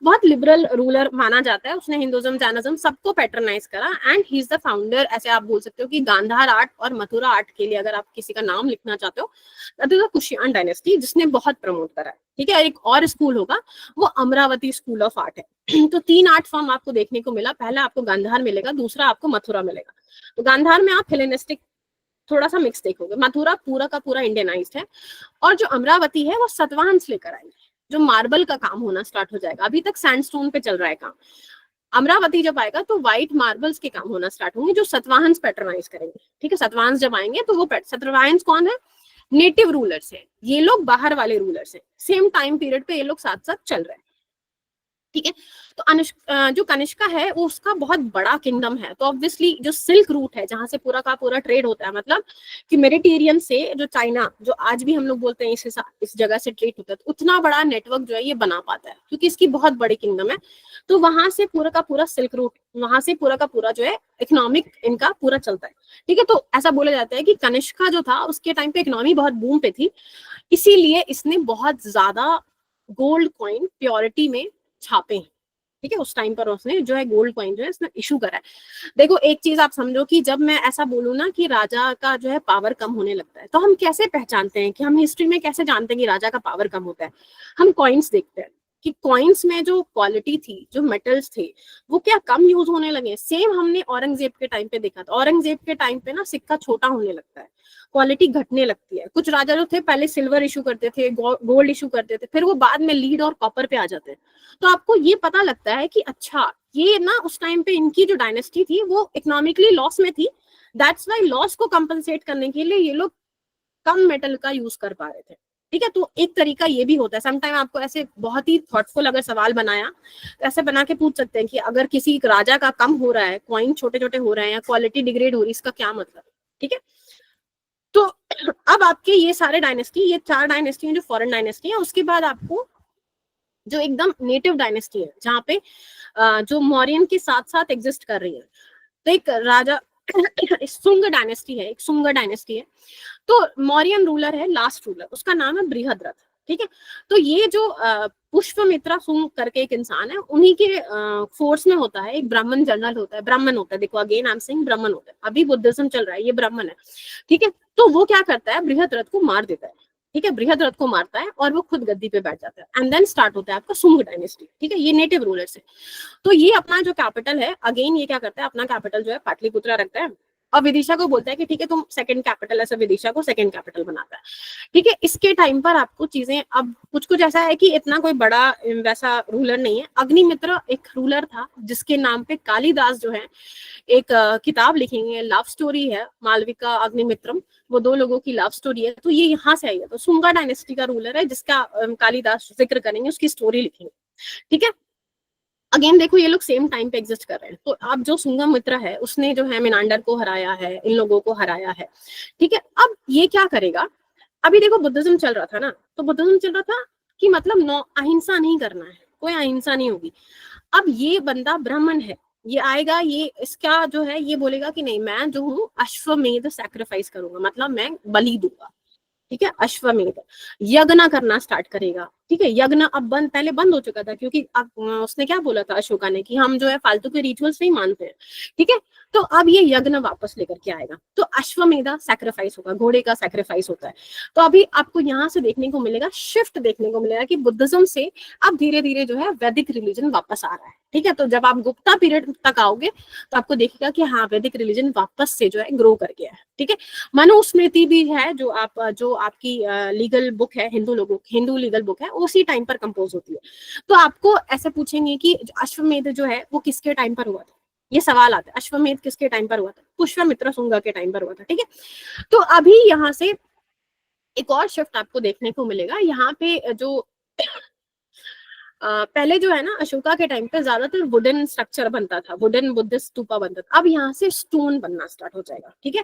बहुत लिबरल रूलर माना जाता है, उसने हिंदुज्म, जैनिज्म सबको पैटर्नाइज करा, and he is the founder. ऐसे आप बोल सकते हो कि गांधार आर्ट और मथुरा आर्ट के लिए अगर आप किसी का नाम लिखना चाहते हो, that is the Kushan dynasty, जिसने बहुत प्रमोट करा है, ठीक है। एक और स्कूल होगा, वो अमरावती स्कूल ऑफ आर्ट है। तो 3 आर्ट फॉर्म आपको देखने को मिला, पहला आपको गांधार मिलेगा, दूसरा आपको मथुरा मिलेगा। तो गांधार में आप हेलेनिस्टिक थोड़ा सा मिक्स देखोगे, मथुरा पूरा का पूरा इंडियनाइज्ड है, और जो अमरावती है वो सतवाहंस लेकर आएंगे, जो मार्बल का काम होना स्टार्ट हो जाएगा। अभी तक सैंडस्टोन पे चल रहा है काम, अमरावती जब आएगा तो व्हाइट मार्बल्स के काम होना स्टार्ट होंगे, जो सतवाहंस पैटर्नाइज करेंगे, ठीक है। सतवाहंस जब आएंगे तो वो सतवाहंस कौन है, नेटिव रूलर्स है, ये लोग बाहर वाले रूलर्स है, सेम टाइम पीरियड पे ये लोग साथ साथ चल रहे हैं, ठीक है। तो जो कनिष्का है वो उसका बहुत बड़ा किंगडम है। तो ऑब्वियसली जो सिल्क रूट है, जहां से पूरा का पूरा ट्रेड होता है, मतलब कि मेडिटेरियन से जो चाइना, जो आज भी हम लोग बोलते हैं इस जगह से ट्रेड होता है, तो उतना बड़ा नेटवर्क जो है ये बना पाता है, क्योंकि इसकी बहुत बड़ी किंगडम है। तो वहां से पूरा का पूरा सिल्क रूट, वहां से पूरा का पूरा जो है इकोनॉमिक इनका पूरा चलता है, ठीक है। तो ऐसा बोला जाता है कि कनिष्का जो था उसके टाइम पे इकोनॉमी बहुत बूम पे थी, इसीलिए इसने बहुत ज्यादा गोल्ड कॉइन प्योरिटी में छापे हैं, ठीक है। उस टाइम पर उसने जो है गोल्ड कॉइन जो है इसने इशू करा है। देखो एक चीज आप समझो कि जब मैं ऐसा बोलूँ ना कि राजा का जो है पावर कम होने लगता है, तो हम कैसे पहचानते हैं, कि हम हिस्ट्री में कैसे जानते हैं कि राजा का पावर कम होता है। हम कॉइन्स देखते हैं कि कॉइन्स में जो क्वालिटी थी, जो मेटल्स थे, वो क्या कम यूज होने लगे। सेम हमने औरंगजेब के टाइम पे देखा था, औरंगजेब के टाइम पे ना सिक्का छोटा होने लगता है, क्वालिटी घटने लगती है। कुछ राजा जो थे पहले सिल्वर इशू करते थे, गोल्ड इशू करते थे, फिर वो बाद में लीड और कॉपर पे आ जाते हैं। तो आपको ये पता लगता है कि अच्छा ये ना उस टाइम पे इनकी जो डायनेस्टी थी वो इकोनॉमिकली लॉस में थी, दैट्स वाई लॉस को कंपनसेट करने के लिए ये लोग कम मेटल का यूज कर पा रहे थे, ठीक है। तो एक तरीका ये भी होता है, समटाइम आपको ऐसे बहुत ही थॉटफुल अगर सवाल बनाया तो ऐसे बना के पूछ सकते हैं कि अगर किसी एक राजा का कम हो रहा है, कॉइन छोटे छोटे हो रहे हैं या क्वालिटी डिग्रेड हो रही है, इसका क्या मतलब, ठीक है। तो अब आपके ये सारे डायनेस्टी, ये 4 डायनेस्टी हैं जो फॉरेन डायनेस्टी है। उसके बाद आपको जो एकदम नेटिव डायनेस्टी है, जहाँ पे जो मौर्यन के साथ साथ एग्जिस्ट कर रही है, तो एक राजा सुंग डायनेस्टी है, एक सुंग डायनेस्टी है। तो मौर्यन रूलर है, लास्ट रूलर, उसका नाम है बृहद्रथ, ठीक है। तो ये जो पुष्पमित्रा सुंग करके एक इंसान है, उन्हीं के फोर्स में होता है, एक ब्राह्मण जनरल होता है, ब्राह्मण होता है, देखो अगेन आई एम सेइंग ब्राह्मण होता है, अभी बुद्धिज्म चल रहा है, ये ब्राह्मण है, ठीक है। तो वो क्या करता है, बृहद्रथ को मार देता है, ठीक है। बृहद्रथ को मारता है और वो खुद गद्दी पे बैठ जाता है, एंड देन स्टार्ट होता है आपका सुंग डायनेस्टी, ठीक है। ये नेटिव रूलर्स है। तो ये अपना जो कैपिटल है, अगेन ये क्या करता है, अपना कैपिटल जो है पाटलिपुत्रा रखता है, और विदिशा को बोलता है कि ठीक है तुम सेकंड कैपिटल, ऐसा विदिशा को सेकंड कैपिटल बनाता है, ठीक है। इसके टाइम पर आपको चीजें अब कुछ ऐसा है कि इतना कोई बड़ा वैसा रूलर नहीं है। अग्निमित्र एक रूलर था, जिसके नाम पे कालिदास जो है एक किताब लिखेंगे, लव स्टोरी है, मालविका अग्निमित्रम, वो 2 लोगों की लव स्टोरी है। तो ये यहाँ से आई है। तो सुंगा डायनेस्टी का रूलर है, जिसका कालिदास जिक्र करेंगे, उसकी स्टोरी लिखेंगे, ठीक है। अगेन देखो ये लोग सेम टाइम पे एग्जिस्ट कर रहे हैं। तो अब जो सुंगमित्र है उसने जो है मिनांडर को हराया है, इन लोगों को हराया है, ठीक है। अब ये क्या करेगा, अभी देखो बुद्धिज्म चल रहा था ना, तो बुद्धिज्म चल रहा था कि मतलब नो अहिंसा नहीं करना है, कोई अहिंसा नहीं होगी। अब ये बंदा ब्राह्मण है, ये आएगा, ये इसका जो है ये बोलेगा कि नहीं मैं जो हूँ अश्वमेध सैक्रिफाइस करूंगा, मतलब मैं बलि दूंगा, ठीक है। अश्वमेध यज्ञ करना स्टार्ट करेगा, ठीक है। यज्ञ अब बंद, पहले बंद हो चुका था क्योंकि अब उसने क्या बोला था अशोका ने कि हम जो है फालतू के रिचुअल्स नहीं मानते हैं, ठीक है। तो अब ये यज्ञ वापस लेकर के आएगा, तो अश्वमेधा सैक्रिफाइस होगा, घोड़े का सैक्रिफाइस होता है। तो अभी आपको यहाँ से देखने को मिलेगा, शिफ्ट देखने को मिलेगा कि बुद्धिज्म से अब धीरे धीरे जो है वैदिक रिलीजन वापस आ रहा है, ठीक है। तो जब आप गुप्ता पीरियड तक आओगे तो आपको देखिएगा कि हाँ वैदिक रिलीजन वापस से जो है ग्रो कर गया है, ठीक है। मनुस्मृति भी है जो आपकी लीगल बुक है, हिंदू लीगल बुक है, उसी टाइम पर कंपोज होती है। तो आपको ऐसे पूछेंगे कि अश्वमेध जो है वो किसके टाइम पर हुआ था, ये सवाल आता है, अश्वमेध किसके टाइम पर हुआ था, पुष्यमित्र शुंग के टाइम पर हुआ था, ठीक है। तो अभी यहाँ से एक और शिफ्ट आपको देखने को मिलेगा, यहाँ पे जो पहले जो है ना अशोका के टाइम पे ज्यादातर वुडन स्ट्रक्चर बनता था, वुडन बुद्धिस्ट स्तूपा बनता था, अब यहाँ से स्टोन बनना स्टार्ट हो जाएगा, ठीक है।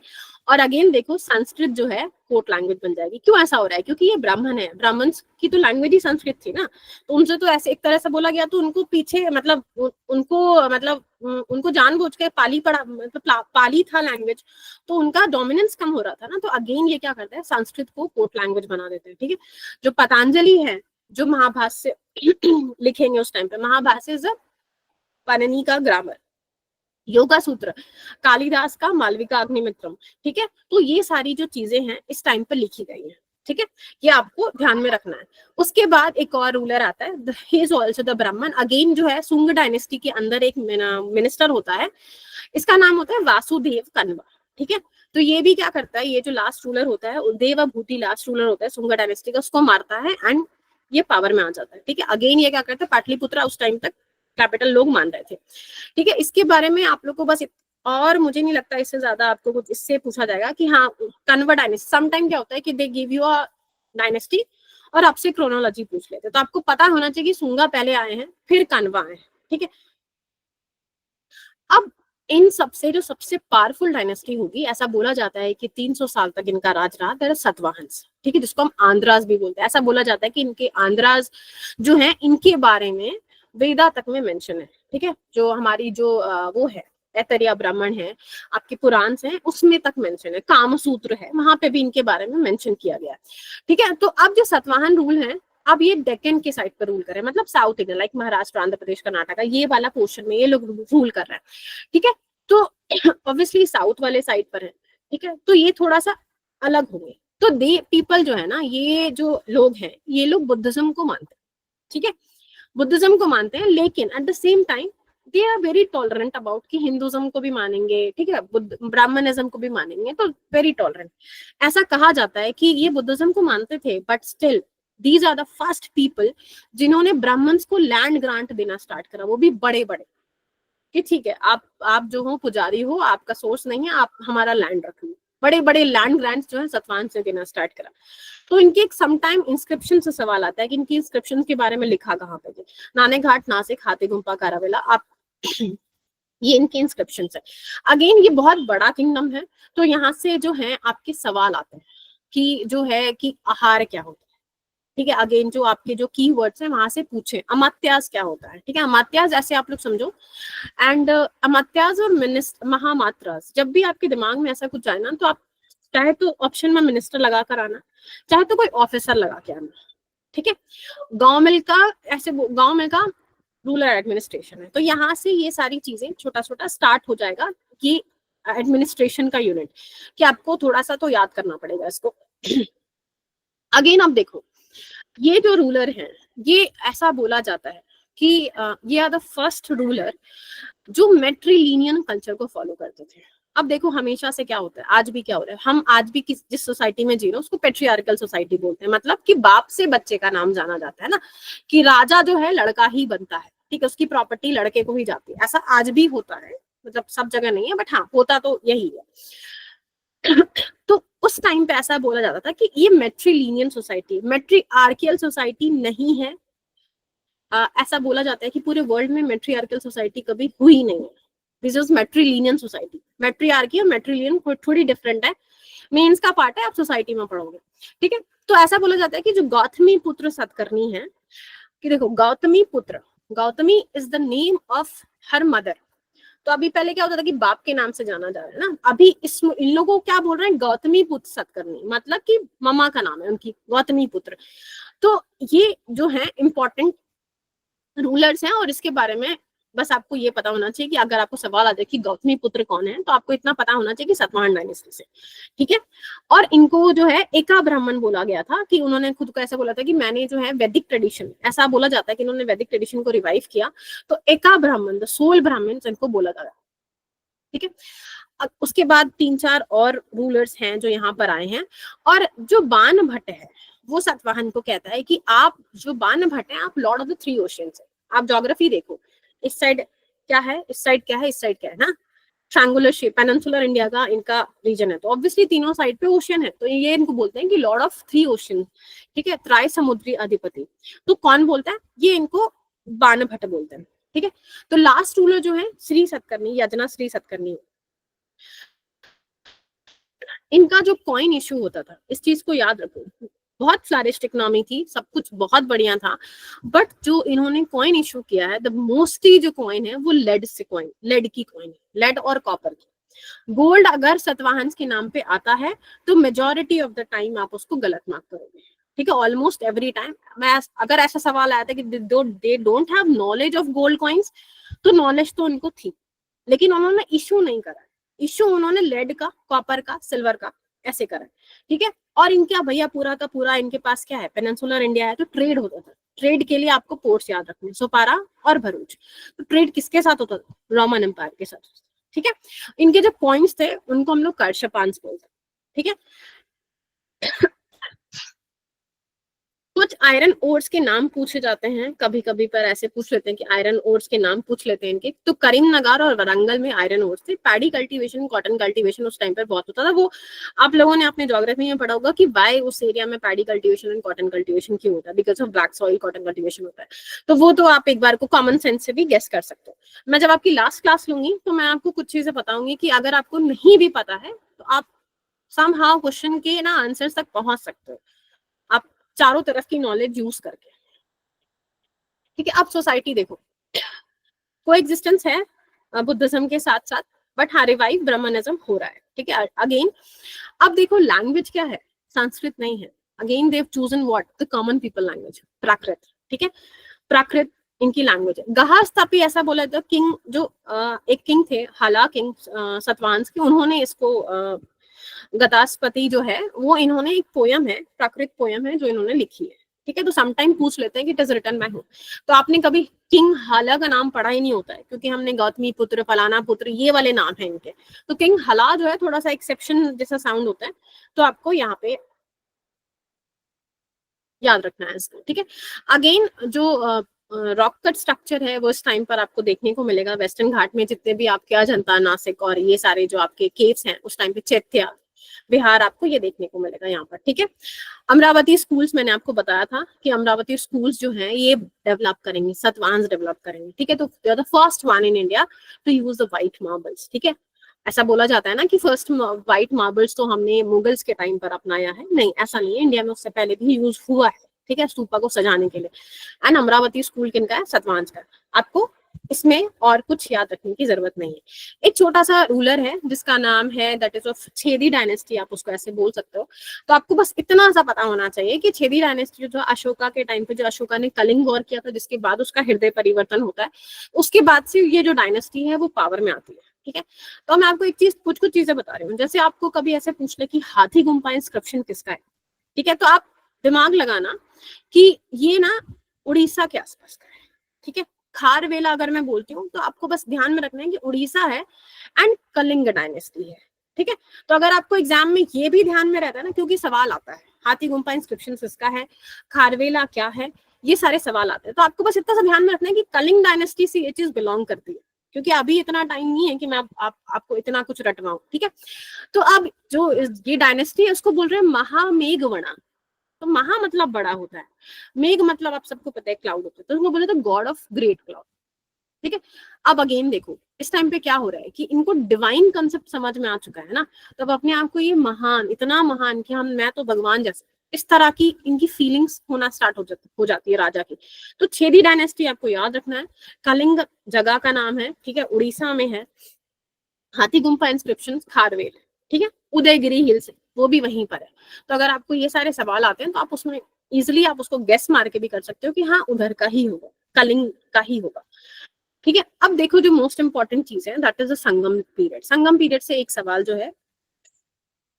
और अगेन देखो संस्कृत जो है कोर्ट लैंग्वेज बन जाएगी। क्यों ऐसा हो रहा है, क्योंकि ये ब्राह्मण है, ब्राह्मण की तो लैंग्वेज ही संस्कृत थी ना, तो उनसे तो ऐसे एक तरह से बोला गया, तो उनको पीछे मतलब उनको जानबूझ के पाली पढ़ा, मतलब पाली था लैंग्वेज, तो उनका डोमिनेंस कम हो रहा था ना। तो अगेन ये क्या करता है, संस्कृत को कोर्ट लैंग्वेज बना देते हैं, ठीक है। जो पतंजलि है, जो महाभाष्य लिखेंगे उस टाइम पे, महाभाष्य इज पाणिनि का ग्रामर, योगा सूत्र कालिदास का मालविका अग्निमित्रम, ठीक है। तो ये सारी जो चीजें हैं इस टाइम पर लिखी गई हैं, ठीक है, ये आपको ध्यान में रखना है। उसके बाद एक और रूलर आता है, ही इज आल्सो द ब्राह्मण। अगेन जो है सुंग डायनेस्टी के अंदर एक मिनिस्टर होता है, इसका नाम होता है वासुदेव कन्वा, ठीक है। तो ये भी क्या करता है, ये जो लास्ट रूलर होता है देवभूति लास्ट रूलर होता है सुंग डायनेस्टी का, उसको मारता है एंड ये पावर में आ जाता है, ठीक है। अगेन ये क्या करता है, पाटलिपुत्रा उस टाइम तक कैपिटल लोग मान रहे थे, ठीक है। इसके बारे में आप लोग को बस और मुझे नहीं लगता इससे ज्यादा आपको कुछ इससे पूछा जाएगा कि हाँ कन्वा डायनेस्टी, सम टाइम क्या होता है कि they give you a dynasty और आपसे क्रोनोलॉजी पूछ लेते, तो आपको पता होना चाहिए कि सुंगा पहले आए हैं फिर कन्वा आए हैं, ठीक है। अब इन सबसे जो सबसे पावरफुल डायनेस्टी होगी, ऐसा बोला जाता है कि 300 साल तक इनका राज रहा, दैट इज सतवाहंस, ठीक है, जिसको हम आंध्रास भी बोलते हैं। ऐसा बोला जाता है कि इनके आंध्रास जो है इनके बारे में वेदा तक में मेंशन है, ठीक है। जो हमारी जो वो है ऐतरेय ब्राह्मण है, आपके पुराण हैं उसमें तक मेंशन है, कामसूत्र है वहां पे भी इनके बारे में मेंशन किया गया है, ठीक है। तो अब जो सतवाहन रूल है, अब ये डेक्कन के साइड पर रूल कर रहे हैं, मतलब south India like Maharashtra Andhra Pradesh Karnataka ये वाला पोर्शन में ये लोग रूल कर रहे हैं, ठीक है। तो ऑब्वियसली साउथ वाले साइड पर है, ठीक है, तो ये थोड़ा सा अलग होंगे। तो दे पीपल जो है ना, ये जो लोग हैं ये लोग बुद्धिज्म को मानते हैं, ठीक है, बुद्धिज्म को मानते हैं, लेकिन at the same time they are very tolerant about कि हिंदुज्म को भी मानेंगे, ठीक है, ब्राह्मणिज्म को भी मानेंगे, तो वेरी टॉलरेंट। ऐसा कहा जाता है कि ये बुद्धिज्म को मानते थे but still these are the first people जिन्होंने ब्राह्मण्स को लैंड ग्रांट देना स्टार्ट करा, वो भी बड़े बड़े, कि ठीक है आप जो हो पुजारी हो, आपका सोर्स नहीं है, आप हमारा लैंड रख लो, बड़े बड़े लैंड ग्रांट्स जो है सतवाहन से देना स्टार्ट करा। तो इनके एक समटाइम इंस्क्रिप्शन से सवाल आता है कि इनकी इंस्क्रिप्शन के बारे में लिखा कहाँ पे थे, नाने घाट नासिक हाथी गुम्पा कारावेला, आप ये इनके इंस्क्रिप्शन है। अगेन ये बहुत बड़ा किंगडम है, तो यहाँ से जो है आपके सवाल आते हैं कि जो है कि आहार क्या होता है, ठीक है। अगेन जो आपके जो की वर्ड्स है वहां से पूछे, अमात्यास क्या होता है, ठीक है, अमात्यास ऐसे आप लोग समझो। एंड अमात्यास और महामात्रास, जब भी आपके दिमाग में ऐसा कुछ आए ना, तो आप चाहे तो ऑप्शन में मिनिस्टर लगा कर आना, चाहे तो कोई ऑफिसर लगा के आना, ठीक है। गांव मिल का ऐसे गांव मिल का रूरल एडमिनिस्ट्रेशन है, तो यहाँ से ये सारी चीजें छोटा छोटा स्टार्ट हो जाएगा कि एडमिनिस्ट्रेशन का यूनिट, कि आपको थोड़ा सा तो याद करना पड़ेगा इसको। अगेन आप देखो ये जो रूलर हैं, ये ऐसा बोला जाता है कि ये आर द फर्स्ट रूलर जो मेट्रीलिनियन कल्चर को फॉलो करते थे। अब देखो हमेशा से क्या होता है, आज भी क्या हो रहा है, हम आज भी जिस सोसाइटी में जी रहे हैं उसको पेट्रियार्कल सोसाइटी बोलते हैं, मतलब कि बाप से बच्चे का नाम जाना जाता है ना, कि राजा जो है लड़का ही बनता है, ठीक है, उसकी प्रॉपर्टी लड़के को ही जाती है। ऐसा आज भी होता है, मतलब सब जगह नहीं है बट हाँ होता तो यही है। तो उस टाइम पे ऐसा बोला जाता था कि ये मेट्रीलिनियन सोसाइटी, मेट्रीआर्कियल सोसाइटी नहीं है, ऐसा बोला जाता है कि पूरे वर्ल्ड में मैट्रियार्कल सोसाइटी कभी हुई नहीं है। This is matrilineal society. Matriarchy और मैट्रिलियन थोड़ी डिफरेंट है, मेंस का पार्ट है, आप सोसाइटी में पढ़ोगे, ठीक है। तो ऐसा बोला जाता है कि जो गौतमी पुत्र सतकर्णी है, कि देखो गौतमी पुत्र, Gautami is the name of her mother. तो अभी पहले क्या होता था कि बाप के नाम से जाना जा रहा है ना, अभी इन लोगों को क्या बोल रहे हैं, गौतमी पुत्र सतकर्णी, मतलब कि मम्मा का नाम है उनकी, गौतमी पुत्र। तो ये जो है इंपॉर्टेंट रूलर्स हैं, और इसके बारे में बस आपको ये पता होना चाहिए कि अगर आपको सवाल आ जाए कि गौतमी पुत्र कौन है, तो आपको इतना पता होना चाहिए कि सातवाहन डायनेस्टी से, ठीक है। और इनको जो है एका ब्राह्मण बोला गया था, कि उन्होंने खुद को ऐसा बोला था कि मैंने जो है वैदिक ट्रेडिशन, ऐसा बोला जाता है कि उन्होंने वैदिक ट्रेडिशन को रिवाइव किया, तो एका ब्राह्मण, द सोल ब्राह्मण इनको बोला जाता है, ठीक है। उसके बाद 3-4 और रूलर्स हैं जो यहाँ पर आए हैं। और जो बाण भट्ट है वो सातवाहन को कहता है कि आप जो बाण भट्ट है, आप लॉर्ड ऑफ द 3 ओशियंस है। आप ज्योग्राफी देखो, इस साइड क्या है, इस साइड क्या है, इस साइड क्या है ना, ट्रायंगुलर शेप, पेनिनसुलर इंडिया का इनका रीजन है, तो ऑब्वियसली तीनों साइड पे ओशियन है, तो ये इनको बोलते हैं कि लॉर्ड ऑफ 3 ओशियन, ठीक है, त्राय समुद्री अधिपति। तो कौन बोलता है, ये इनको बाण भट्ट बोलते हैं, ठीक है। तो लास्ट रूलर जो है श्री सतकर्णी, यजना श्री सतकर्णी, इनका जो कॉइन इशू होता था, इस चीज को याद रखो, बहुत फ्लरिश्ड इकोनॉमी थी, सब कुछ बहुत बढ़िया था, बट जो इन्होंने कॉइन इशू किया है, द मोस्टली जो कॉइन है वो लेड से कॉइन, लेड की कॉइन है, लेड और कॉपर की। गोल्ड अगर सतवाहन के नाम पे आता है तो मेजोरिटी ऑफ द टाइम आप उसको गलत मार्क करोगे, ठीक है, ऑलमोस्ट एवरी टाइम। मैं अगर ऐसा सवाल आया था कि they don't have knowledge of gold coins, तो नॉलेज तो उनको थी, लेकिन उन्होंने इशू नहीं करा, इशू उन्होंने लेड का, कॉपर का, सिल्वर का ऐसे करा, ठीक है। और इनका भैया पूरा का पूरा इनके पास क्या है, पेनिनसुलर इंडिया है, तो ट्रेड होता था। ट्रेड के लिए आपको पोर्ट्स याद रखने, सोपारा और भरूच। तो ट्रेड किसके साथ होता था, रोमन एम्पायर के साथ, ठीक है। इनके जो पॉइंट्स थे उनको हम लोग कर्शपांस बोलते हैं, ठीक है। कुछ आयरन ओर्स के नाम पूछे जाते हैं कभी कभी, पर ऐसे पूछ लेते हैं कि आयरन ओर्स के नाम पूछ लेते हैं इनके। तो करीमनगर और वरंगल में आयरन ओर्स थे। पैडी कल्टीवेशन, कॉटन कल्टीवेशन उस टाइम पर बहुत होता था। वो आप लोगों ने अपने ज्योग्राफी में पढ़ा होगा कि वाई उस एरिया में paddy cultivation and cotton cultivation क्यों होता है, because of black soil cotton cultivation होता है। तो वो तो आप एक बार को कॉमन सेंस से भी गेस कर सकते हो। मैं जब आपकी लास्ट क्लास लूंगी तो मैं आपको कुछ चीजें बताऊंगी कि अगर आपको नहीं भी पता है तो आप समहाउ क्वेश्चन के ना आंसर्स तक पहुंच सकते हो, आप चारों तरफ की नॉलेज यूज करके, ठीक है। अब सोसाइटी देखो, कोएग्जिस्टेंस है बुद्धिज्म के साथ साथ, बट हाँ रिवाइव ब्राह्मणिज्म हो रहा है, ठीक है, अगेन। अब देखो लैंग्वेज क्या है, संस्कृत नहीं है, अगेन देव chosen what, the common people language, Prakrit, ठीक है, प्राकृत इनकी लैंग्वेज है। गहास्थापी ऐसा बोला था, किंग जो एक किंग थे, हाला किंग सतवाहन के, उन्होंने इसको गदास्पति जो है वो, इन्होंने एक पोयम है, प्राकृत पोयम है जो इन्होंने लिखी है, ठीक है। तो समटाइम पूछ लेते हैं कि it is written by whom. तो आपने कभी किंग हाला का नाम पढ़ा ही नहीं होता है, क्योंकि हमने गौतमी पुत्र, फलाना पुत्र, ये वाले नाम है इनके। तो किंग हाला जो है थोड़ा सा एक्सेप्शन जैसा साउंड होता है, तो आपको यहाँ पे याद रखना है इसको, ठीक है। अगेन जो रॉक कट स्ट्रक्चर है वो इस टाइम पर आपको देखने को मिलेगा वेस्टर्न घाट में, जितने भी आपके अजंता, नासिक और ये सारे जो आपके केव्स हैं, उस टाइम पे चैत्य बिहार आपको ये देखने को मिलेगा यहाँ पर, ठीक है। अमरावती स्कूल्स, मैंने आपको बताया था कि अमरावती स्कूल्स जो हैं ये डेवलप करेंगे, सतवाहन डेवलप करेंगे, ठीक है। तो the first one in India to use the white marbles, ठीक है। ऐसा बोला जाता है ना कि फर्स्ट व्हाइट मार्बल्स तो हमने मुगल्स के टाइम पर अपनाया है, नहीं ऐसा नहीं है, इंडिया में उससे पहले भी यूज हुआ है, ठीक है, स्तूपा को सजाने के लिए। एंड अमरावती स्कूल किनका है, सतवाहन का। आपको इसमें और कुछ याद रखने की जरूरत नहीं है। एक छोटा सा रूलर है जिसका नाम है, that is of Chhedi dynasty, आप उसको ऐसे बोल सकते हो। तो आपको बस इतना सा पता होना चाहिए कि छेदी डायनेस्टी जो अशोका के टाइम पे, जो अशोका ने कलिंग वॉर किया था, जिसके बाद उसका हृदय परिवर्तन होता है, उसके बाद से ये जो डायनेस्टी है वो पावर में आती है, ठीक है। तो मैं आपको एक चीज, कुछ चीजें बता रही हूँ। जैसे आपको कभी ऐसे पूछ ले कि हाथी गुम्फा इंस्क्रिप्शन किसका है, ठीक है, तो आप दिमाग लगाना कि ये ना उड़ीसा के आसपास का है, ठीक है। खारवेला अगर मैं बोलती हूँ तो आपको बस ध्यान में रखना है कि उड़ीसा है एंड कलिंग डायनेस्टी है, ठीक है। तो अगर आपको एग्जाम में ये भी ध्यान में रहता है ना, क्योंकि सवाल आता है हाथी गुम्फा इंस्क्रिप्शन किसका है, खारवेला क्या है, ये सारे सवाल आते हैं, तो आपको बस इतना सा ध्यान में रखना है कि कलिंग डायनेस्टी से ये चीज बिलोंग करती है, क्योंकि अभी इतना टाइम नहीं है कि मैं आपको इतना कुछ रटवाऊं, ठीक है। तो अब जो ये डायनेस्टी है उसको बोल रहे हैं महामेघवणा। तो महा मतलब बड़ा होता है, मेघ मतलब आप सबको पता है क्लाउड होता है, तो उसको बोले तो गॉड ऑफ ग्रेट क्लाउड। ठीक है, अब अगेन देखो इस टाइम पे क्या हो रहा है कि इनको डिवाइन कंसेप्ट समझ में आ चुका है ना, तो अब अपने आप को ये महान, इतना महान कि हम, मैं तो भगवान जैसे, इस तरह की इनकी फीलिंग्स होना स्टार्ट हो जाती है राजा की। तो छेदी डायनेस्टी आपको याद रखना है, कलिंग जगह का नाम है, ठीक है, उड़ीसा में है, हाथी गुम्फा इंस्क्रिप्शन खारवेल, ठीक है, उदयगिरी हिल्स वो भी वहीं पर है। तो अगर आपको ये सारे सवाल आते हैं तो आप उसमें इजिली आप उसको गेस मार के भी कर सकते हो कि हाँ उधर का ही होगा, कलिंग का ही होगा। ठीक है, अब देखो जो मोस्ट इंपॉर्टेंट चीज है that is the Sangam period. Sangam period से एक सवाल जो है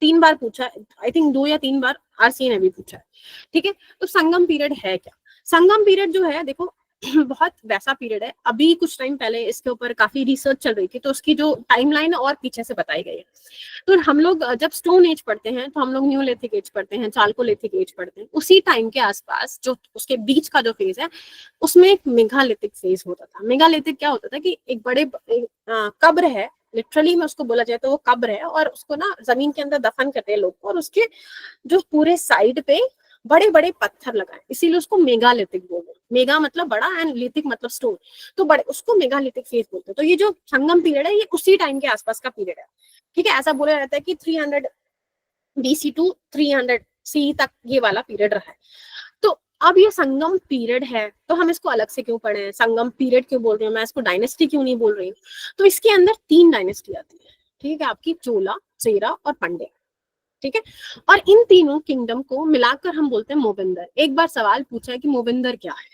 3 बार पूछा, आई थिंक 2 या 3 बार आरसी ने भी पूछा है। ठीक है, तो संगम पीरियड है क्या? संगम पीरियड जो है देखो बहुत वैसा पीरियड है, अभी कुछ टाइम पहले इसके ऊपर काफी रिसर्च चल रही थी, तो उसकी जो टाइमलाइन है और पीछे से बताई गई है। तो हम लोग जब स्टोन एज पढ़ते हैं तो हम लोग न्यूलिथिक एज पढ़ते हैं, चालकोलिथिक एज पढ़ते हैं, उसी टाइम के आसपास जो उसके बीच का जो फेज है उसमें एक मेगालिथिक फेज होता था। मेगालिथिक क्या होता था कि एक बड़े कब्र है, लिटरली में उसको बोला जाए तो वो कब्र है, और उसको ना जमीन के अंदर दफन करते हैं लोग, और उसके जो पूरे साइड पे बड़े बड़े पत्थर लगाए, इसीलिए उसको मेगालिथिक बोलते हैं। मेगा मतलब बड़ा एंड लिथिक मतलब स्टोन, तो बड़े उसको मेगालिथिक फेज बोलते हैं। तो ये जो संगम पीरियड है ये उसी टाइम के आसपास का पीरियड है। ठीक है, ऐसा बोला जाता है कि 300 BC टू 300 CE तक ये वाला पीरियड रहा है। तो अब ये संगम पीरियड है तो हम इसको अलग से क्यों पढ़े हैं, संगम पीरियड क्यों बोल रही हूँ मैं, इसको डायनेस्टी क्यों नहीं बोल रही हूँ? तो इसके अंदर 3 डायनेस्टी आती है, ठीक है, आपकी चोला, चेरा और पांड्या। ठीक है, और इन तीनों किंगडम को मिलाकर हम बोलते हैं मोवेंदर। एक बार सवाल पूछा है कि मोवेंदर क्या है,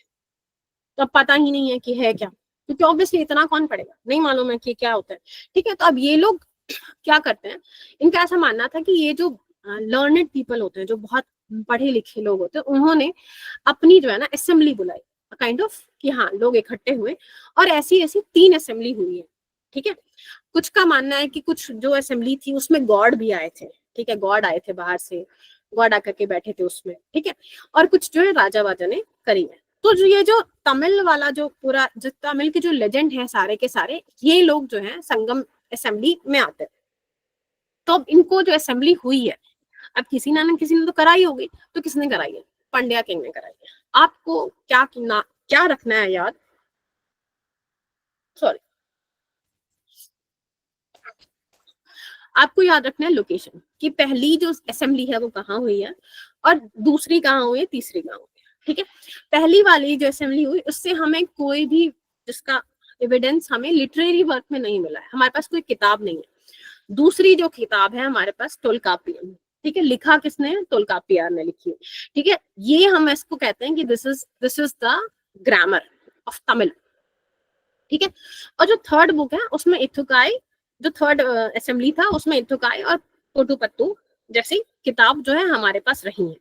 तो अब पता ही नहीं है कि है क्या, क्योंकि ऑब्वियसली इतना कौन पढ़ेगा, नहीं मालूम है कि क्या होता है। ठीक है, तो अब ये लोग क्या करते हैं, इनका ऐसा मानना था कि ये जो लर्नेड पीपल होते हैं, जो बहुत पढ़े लिखे लोग होते हैं, उन्होंने अपनी जो है ना असेंबली बुलाई, काइंड ऑफ कि हाँ लोग इकट्ठे हुए और ऐसी ऐसी 3 असेंबली हुई है। ठीक है, कुछ का मानना है कि कुछ जो असेंबली थी उसमें गॉड भी आए थे, ठीक है, गॉड आए थे बाहर से, गॉड आकर के बैठे थे उसमें। ठीक है, और कुछ जो है राजा वाजा ने करी है। तो जो ये जो तमिल वाला जो पूरा जो तमिल के जो लेजेंड है सारे के सारे, ये लोग जो है संगम असेंबली में आते हैं। तो अब इनको जो असेंबली हुई है, अब किसी ने तो कराई होगी, तो किसने कराई है? पांड्या किंग ने कराई है। आपको क्या रखना है याद, सॉरी, आपको याद रखना है लोकेशन, कि पहली जो असेंबली है वो कहाँ हुई है और दूसरी कहाँ हुई है, तीसरी कहाँ हुई है। ठीक है, पहली वाली जो असेंबली हुई उससे हमें कोई भी जिसका एविडेंस हमें लिटरेरी वर्क में नहीं मिला है, हमारे पास कोई किताब नहीं है। दूसरी जो किताब है हमारे पास टोलकापियन, ठीक है, लिखा किसने है? टोलकापियर ने लिखी है। ठीक है, ये हम इसको कहते हैं कि this is the grammar of Tamil. ठीक है, और जो थर्ड बुक है उसमें इथुकाई, जो थर्ड असेंबली था उसमें इथुकाई और कोटुपत्तु जैसी किताब जो है हमारे पास रही है।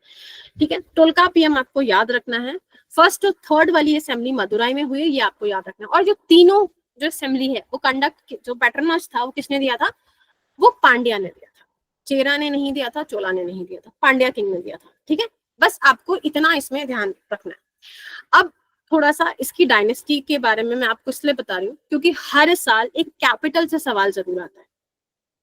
ठीक है, टोलकापियम आपको याद रखना है। फर्स्ट और थर्ड वाली असेंबली मदुराई में हुई है, ये आपको याद रखना है। और जो तीनों जो असेंबली है वो कंडक्ट, जो पैटर्नज था वो किसने दिया था? वो पांड्या ने दिया था, चेरा ने नहीं दिया था, चोला ने नहीं दिया था, पांड्या किंग ने दिया था। ठीक है, बस आपको इतना इसमें ध्यान रखना है। अब थोड़ा सा इसकी डायनेस्टी के बारे में मैं आपको इसलिए बता रही हूँ क्योंकि हर साल एक कैपिटल से सवाल जरूर आता है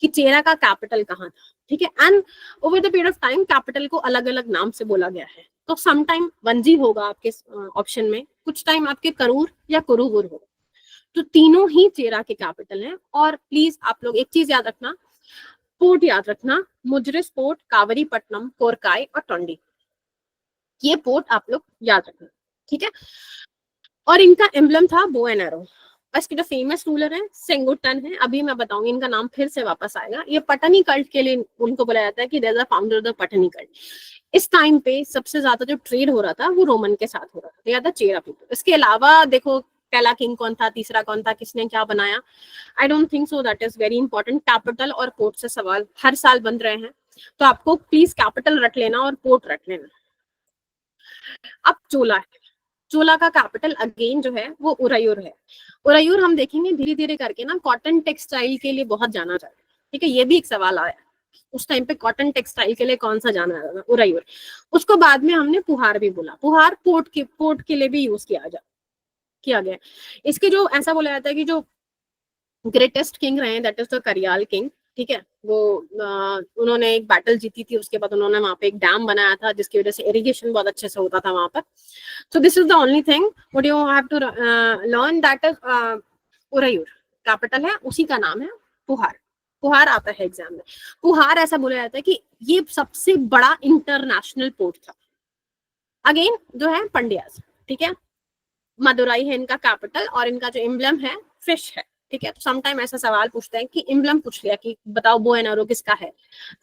कि चेरा का कैपिटल कहाँ था। ठीक है, and over the period of time capital को अलग अलग नाम से बोला गया है। तो सम टाइम वंजी होगा आपके ऑप्शन में, कुछ टाइम आपके करूर या कुरुगुर होगा। तो तीनों ही चेरा के कैपिटल हैं। और प्लीज आप लोग एक चीज याद रखना, पोर्ट याद रखना, मुजरिस पोर्ट, कावरीपट्टनम, कोरकाई और टोंडी, ये पोर्ट आप लोग याद रखना। ठीक है, और इनका एम्बलम था बो एंड एरो। इसके जो फेमस रूलर है सेंगुटन है, अभी मैं बताऊंगी, इनका नाम फिर से वापस आएगा। ये पटनी कल्ट के लिए उनको बोला जाता है कि they are the founder of the Patni cult. इस टाइम पे सबसे ज्यादा जो ट्रेड हो रहा था वो रोमन के साथ हो रहा था, या था चेरा पीपल। इसके अलावा देखो पहला किंग कौन था, तीसरा कौन था, किसने क्या बनाया, I don't think so. That is very important. Capital और पोर्ट से सवाल हर साल बन रहे हैं, तो आपको प्लीज कैपिटल रख लेना और पोर्ट रख लेना। अब चोला है, चोला का कैपिटल अगेन जो है वो उरायूर है। उरायूर हम देखेंगे धीरे धीरे करके ना कॉटन टेक्सटाइल के लिए बहुत जाना जाता है। ठीक है, ये भी एक सवाल आया उस टाइम पे कॉटन टेक्सटाइल के लिए कौन सा जाना जाता था, उरायूर। उसको बाद में हमने पुहार भी बोला, पुहार पोर्ट के लिए भी यूज किया गया। इसके जो ऐसा बोला जाता है कि जो ग्रेटेस्ट किंग रहे दैट इज द करियाल किंग, ठीक है, वो उन्होंने एक बैटल जीती थी, उसके बाद उन्होंने वहां पे एक डैम बनाया था जिसकी वजह से इरिगेशन बहुत अच्छे से होता था वहां पर. So this is the only thing what you have to learn, that is Uraiyur capital है, उसी का नाम है पुहार. पुहार आता है एग्जाम में. पुहार ऐसा बोला जाता है कि ये सबसे बड़ा इंटरनेशनल पोर्ट था. अगेन जो है पंड्यास, ठीक है, मदुराई है इनका कैपिटल और इनका जो एम्ब्लम है फिश है. ठीक है, तो समटाइम ऐसा सवाल पूछते हैं कि एम्ब्लम पूछ लिया कि बताओ बो एंड एरो किसका है,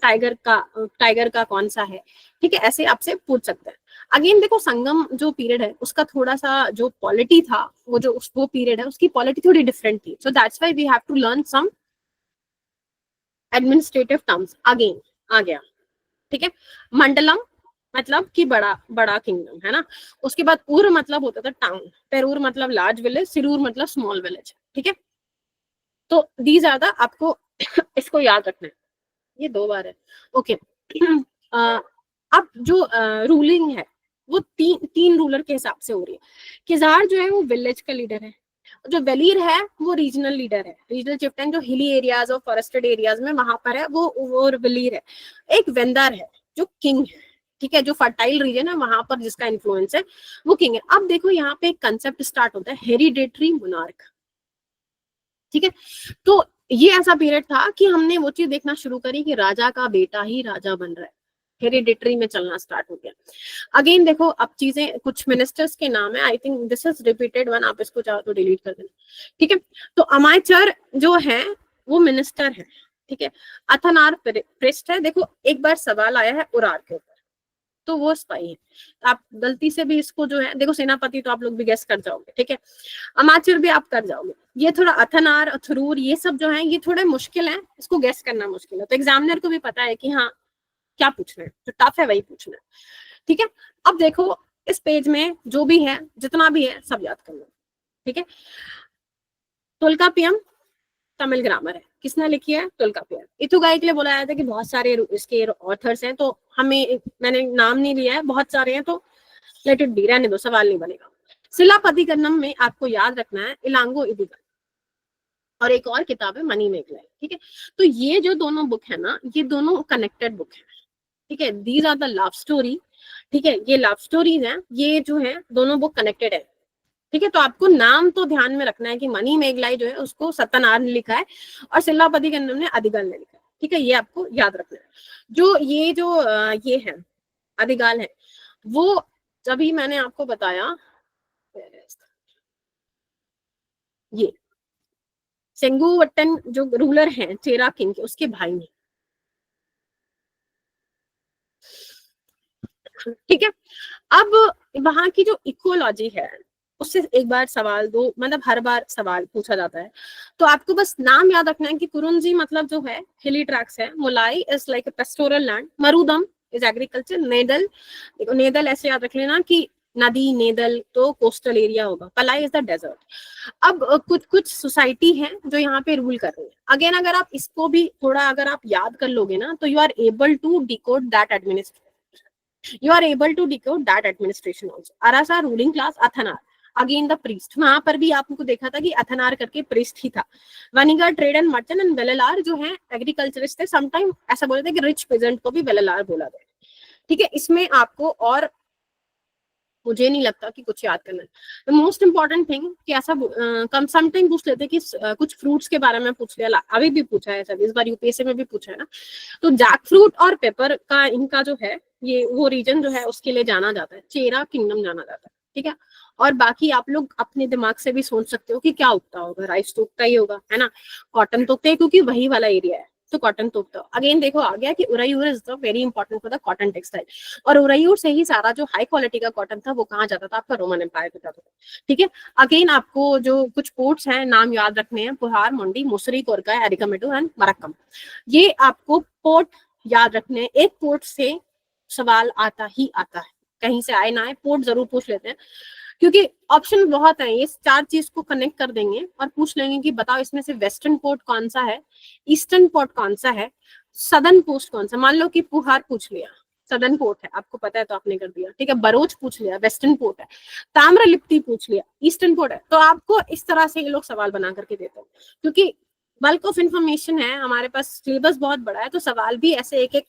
टाइगर का कौन सा है. ठीक है, ऐसे आपसे पूछ सकते हैं. अगेन देखो संगम जो पीरियड है उसका थोड़ा सा जो पॉलिटी था, वो पीरियड है उसकी पॉलिटी थोड़ी डिफरेंट थी. So that's why we have to learn some administrative terms. Again आ गया. ठीक है, मंडलम मतलब कि बड़ा किंगडम है ना. उसके बाद उर मतलब होता था टाउन, पेरूर मतलब लार्ज विलेज, सिरूर मतलब स्मॉल विलेज. ठीक है, तो दीज आर द आपको इसको याद रखना है. ये 2 बार है. ओके, अब जो रूलिंग है वो तीन रूलर के हिसाब से हो रही है. किजार जो है वो विलेज का लीडर है, जो वेलीर है वो रीजनल लीडर है. रीजनल चिफ्टन जो हिली एरियाज और फॉरेस्टेड एरियाज में वहां पर है वो वेलीर है. एक वेंदार है जो किंग है. ठीक है, जो फर्टाइल रीजन है वहां पर जिसका इन्फ्लुएंस है वो किंग है. अब देखो यहाँ पे एक कंसेप्ट स्टार्ट होता है हेरिडेटरी मोनार्क. ठीक है, तो ये ऐसा पीरियड था कि हमने वो चीज देखना शुरू करी कि राजा का बेटा ही राजा बन रहा है. हेरिडेटरी में चलना स्टार्ट हो गया. अगेन देखो अब चीजें कुछ मिनिस्टर्स के नाम है. I think this is repeated one, आप इसको चाहो तो डिलीट कर देना. ठीक है, तो अमाचर जो है वो मिनिस्टर है. ठीक है, अथनार प्रेस्ट है. देखो एक बार सवाल आया है उरार के ऊपर, तो वो स्पाई है. आप गलती से भी इसको जो है देखो सेनापति तो आप लोग भी गेस कर जाओगे. ठीक है, अमाचर भी आप कर जाओगे. ये थोड़ा अथनार अथरूर ये सब जो है ये थोड़े मुश्किल है, इसको गेस करना मुश्किल है. तो एग्जामिनर को भी पता है कि हाँ क्या पूछना है, जो टफ है वही पूछना है. ठीक है, अब देखो इस पेज में जो भी है जितना भी है सब याद कर लो. ठीक है, टोल्कापियम तमिल ग्रामर है. किसने लिखी है? टोल्कापियम. इथुगाई के लिए बोला जाता है कि बहुत सारे इसके ऑथर्स हैं, तो मैंने नाम नहीं लिया है, बहुत सारे हैं तो लेट इट बी, रहने दो, सवाल नहीं बनेगा. शिलापतिगन्नम में आपको याद रखना है इलांगो इदिगल, और एक और किताब है मनी मेघलाई. ठीक है, तो ये जो दोनों बुक है ना ये दोनों कनेक्टेड बुक है. ठीक है, these are the love story. ठीक है, ये लव स्टोरीज हैं, ये जो है दोनों बुक कनेक्टेड है. ठीक है, तो आपको नाम तो ध्यान में रखना है कि मनी मेघलाई जो है उसको सत्यनारायण ने लिखा है और शिलापतिगन्नम ने अदिगल ने लिखा है. ठीक है, ये आपको याद रखना है. जो ये है अदिगाल है वो जब मैंने आपको बताया ये सेंगुवट्टन जो रूलर हैं चेरा किंग के, उसके भाई हैं. ठीक है, अब वहां की जो इकोलॉजी है उससे एक बार सवाल दो, मतलब हर बार सवाल पूछा जाता है. तो आपको बस नाम याद रखना है कि कुरुंजी मतलब जो है हिली ट्रैक्स है, Mullai is like a pastoral land, Marutham is agriculture, Neithal, देखो नेदल ऐसे याद रख लेना कि नदी, नेदल तो कोस्टल एरिया होगा, पलाई इज द डेजर्ट. अब कुछ सोसाइटी है जो यहाँ पे रूल कर रही है. अगेन अगर आप इसको भी थोड़ा अगर आप याद कर लोगे ना तो you are able to decode that administration also. Arasa ruling class, Anthanar again the priest. वहां पर भी आपको देखा था कि अथनार करके प्रीस्ट ही था. वनिगा ट्रेड एंड मर्चेंट, एंड वेललार जो है एग्रीकल्चरिस्ट थे. समटाइम ऐसा बोलते हैं कि रिच पेजेंट को भी वेललार बोला गया. ठीक है, इसमें आपको और मुझे नहीं लगता कि कुछ याद करना है. द मोस्ट इंपॉर्टेंट थिंग कि ऐसा कम समटाइम पूछ लेते कि कुछ फ्रूट्स के बारे में पूछ लिया, अभी भी पूछा है सर, इस बार यूपीएससी में भी पूछा है ना. तो जैक फ्रूट और पेपर का इनका जो है ये वो रीजन जो है उसके लिए जाना जाता है, चेरा किंगडम जाना जाता है. ठीक है, और बाकी आप लोग अपने दिमाग से भी सोच सकते हो कि क्या उगता होगा. राइस तो उगता ही होगा है ना, कॉटन तो उगता है क्योंकि वही वाला एरिया है, तो कॉटन तो उगता. अगेन देखो आ गया कि Uraiyur is the very important for the cotton textile, और उरैयूर से ही सारा जो हाई क्वालिटी का कॉटन था वो कहाँ जाता था? आपका रोमन एम्पायर को जाता था. ठीक है, अगेन आपको जो कुछ पोर्ट्स हैं नाम याद रखने हैं, पुहार, मंडी, मुसरी, कोरका, एरिकामेडो एंड मरक्कम. ये आपको पोर्ट याद रखने हैं. एक पोर्ट से सवाल आता ही आता है, कहीं से आए ना आए पोर्ट जरूर पूछ लेते हैं, क्योंकि ऑप्शन बहुत है. ये 4 चीज को कनेक्ट कर देंगे और पूछ लेंगे कि बताओ इसमें से वेस्टर्न पोर्ट कौन सा है, ईस्टर्न पोर्ट कौन सा है, सदर्न पोस्ट कौन सा. मान लो कि पुहार पूछ लिया, सदर्न पोर्ट है, आपको पता है तो आपने कर दिया. ठीक है, बरोच पूछ लिया, वेस्टर्न पोर्ट है. ताम्रलिप्ति पूछ लिया, ईस्टर्न पोर्ट है. तो आपको इस तरह से ये लोग सवाल बना करके देते हैं, क्योंकि बल्क ऑफ इंफॉर्मेशन है हमारे पास, सिलेबस बहुत बड़ा है, तो सवाल भी ऐसे एक एक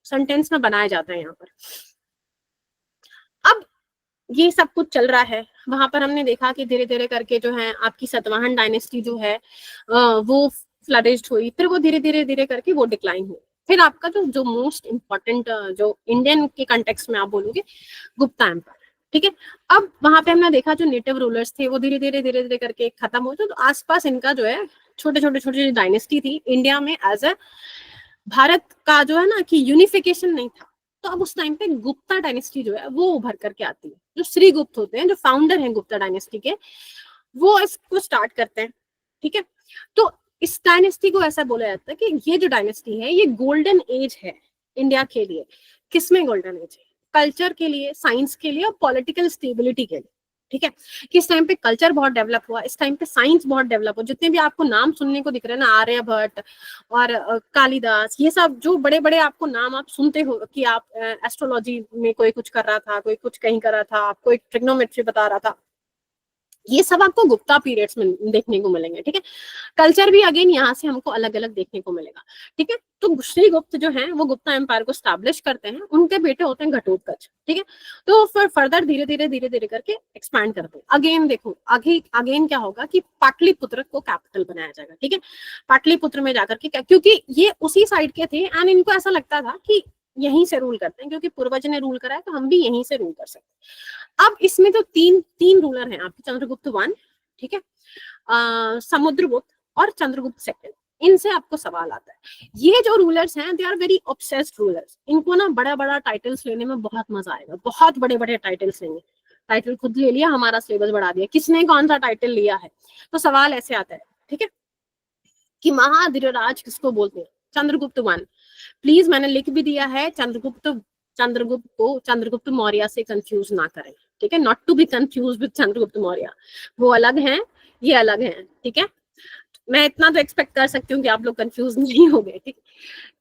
सेंटेंस में बनाए जाते हैं यहाँ पर। अब ये सब कुछ चल रहा है, वहां पर हमने देखा कि धीरे धीरे करके जो है आपकी सातवाहन डायनेस्टी जो है वो फ्लरिश्ड हुई, फिर वो धीरे धीरे धीरे करके वो डिक्लाइन हुई। फिर आपका जो जो मोस्ट इम्पोर्टेंट जो इंडियन के कंटेक्स्ट में आप बोलोगे, गुप्ता एम्पायर, ठीक है। अब वहां पे हमने देखा जो नेटिव रूलर्स थे वो धीरे धीरे धीरे करके खत्म हो, तो आसपास इनका जो है छोटे छोटे छोटे डायनेस्टी थी इंडिया में, एज अ भारत का जो है ना कि यूनिफिकेशन नहीं था। तो अब उस टाइम पे गुप्ता डायनेस्टी जो है वो उभर करके आती है, जो श्री गुप्त होते हैं, जो फाउंडर हैं गुप्ता डायनेस्टी के, वो इसको स्टार्ट करते हैं, ठीक है। तो इस डायनेस्टी को ऐसा बोला जाता है कि ये जो डायनेस्टी है ये गोल्डन एज है इंडिया के लिए। किसमें गोल्डन एज है? कल्चर के लिए, साइंस के लिए और पॉलिटिकल स्टेबिलिटी के लिए, ठीक है। कि इस टाइम पे कल्चर बहुत डेवलप हुआ, इस टाइम पे साइंस बहुत डेवलप हुआ। जितने भी आपको नाम सुनने को दिख रहे हैं ना, आर्यभट्ट और कालिदास, ये सब जो बड़े बड़े आपको नाम आप सुनते हो कि आप एस्ट्रोलॉजी में कोई कुछ कर रहा था, कोई कुछ कहीं कर रहा था, आपको एक ट्रिग्नोमेट्री बता रहा था, ये सब आपको गुप्ता पीरियड्स में देखने को मिलेंगे, ठीक है। कल्चर भी अगेन यहाँ से हमको अलग अलग देखने को मिलेगा, ठीक है। तो श्रीगुप्त जो है वो गुप्ता एम्पायर को स्टैब्लिश करते हैं, उनके बेटे होते हैं घटोत्कच, ठीक है। तो फिर फर्दर धीरे धीरे करके एक्सपैंड करते हैं। अगेन देखो आगे अगेन क्या होगा कि पाटलिपुत्र को कैपिटल बनाया जाएगा, ठीक है। पाटलिपुत्र में जाकर के, क्योंकि ये उसी साइड के थे एंड इनको ऐसा लगता था कि यहीं से रूल करते हैं, क्योंकि पूर्वज ने रूल करा है तो हम भी यहीं से रूल कर सकते हैं। अब इसमें तो तीन रूलर हैं आपके, चंद्रगुप्त वन, ठीक है, समुद्रगुप्त और चंद्रगुप्त सेकंड। इनसे आपको सवाल आता है। ये जो रूलर्स हैं they are very obsessed rulers, इनको ना बड़ा बड़ा टाइटल्स लेने में बहुत मजा आएगा, बहुत बड़े बड़े टाइटल्स लेंगे। टाइटल खुद ले लिया, हमारा सिलेबस बढ़ा दिया, किसने कौन सा टाइटल लिया है। तो सवाल ऐसे आता है, ठीक है, कि महाधीरराज किसको बोलते हैं? चंद्रगुप्त वन। प्लीज मैंने लिख भी दिया है, चंद्रगुप्त को चंद्रगुप्त मौर्य से कंफ्यूज ना करें, ठीक है, not to be confuse with Chandragupta Maurya. वो अलग हैं, ये अलग हैं, ठीक है। मैं इतना तो एक्सपेक्ट कर सकती हूँ कि आप लोग कंफ्यूज नहीं हो गए, ठीक।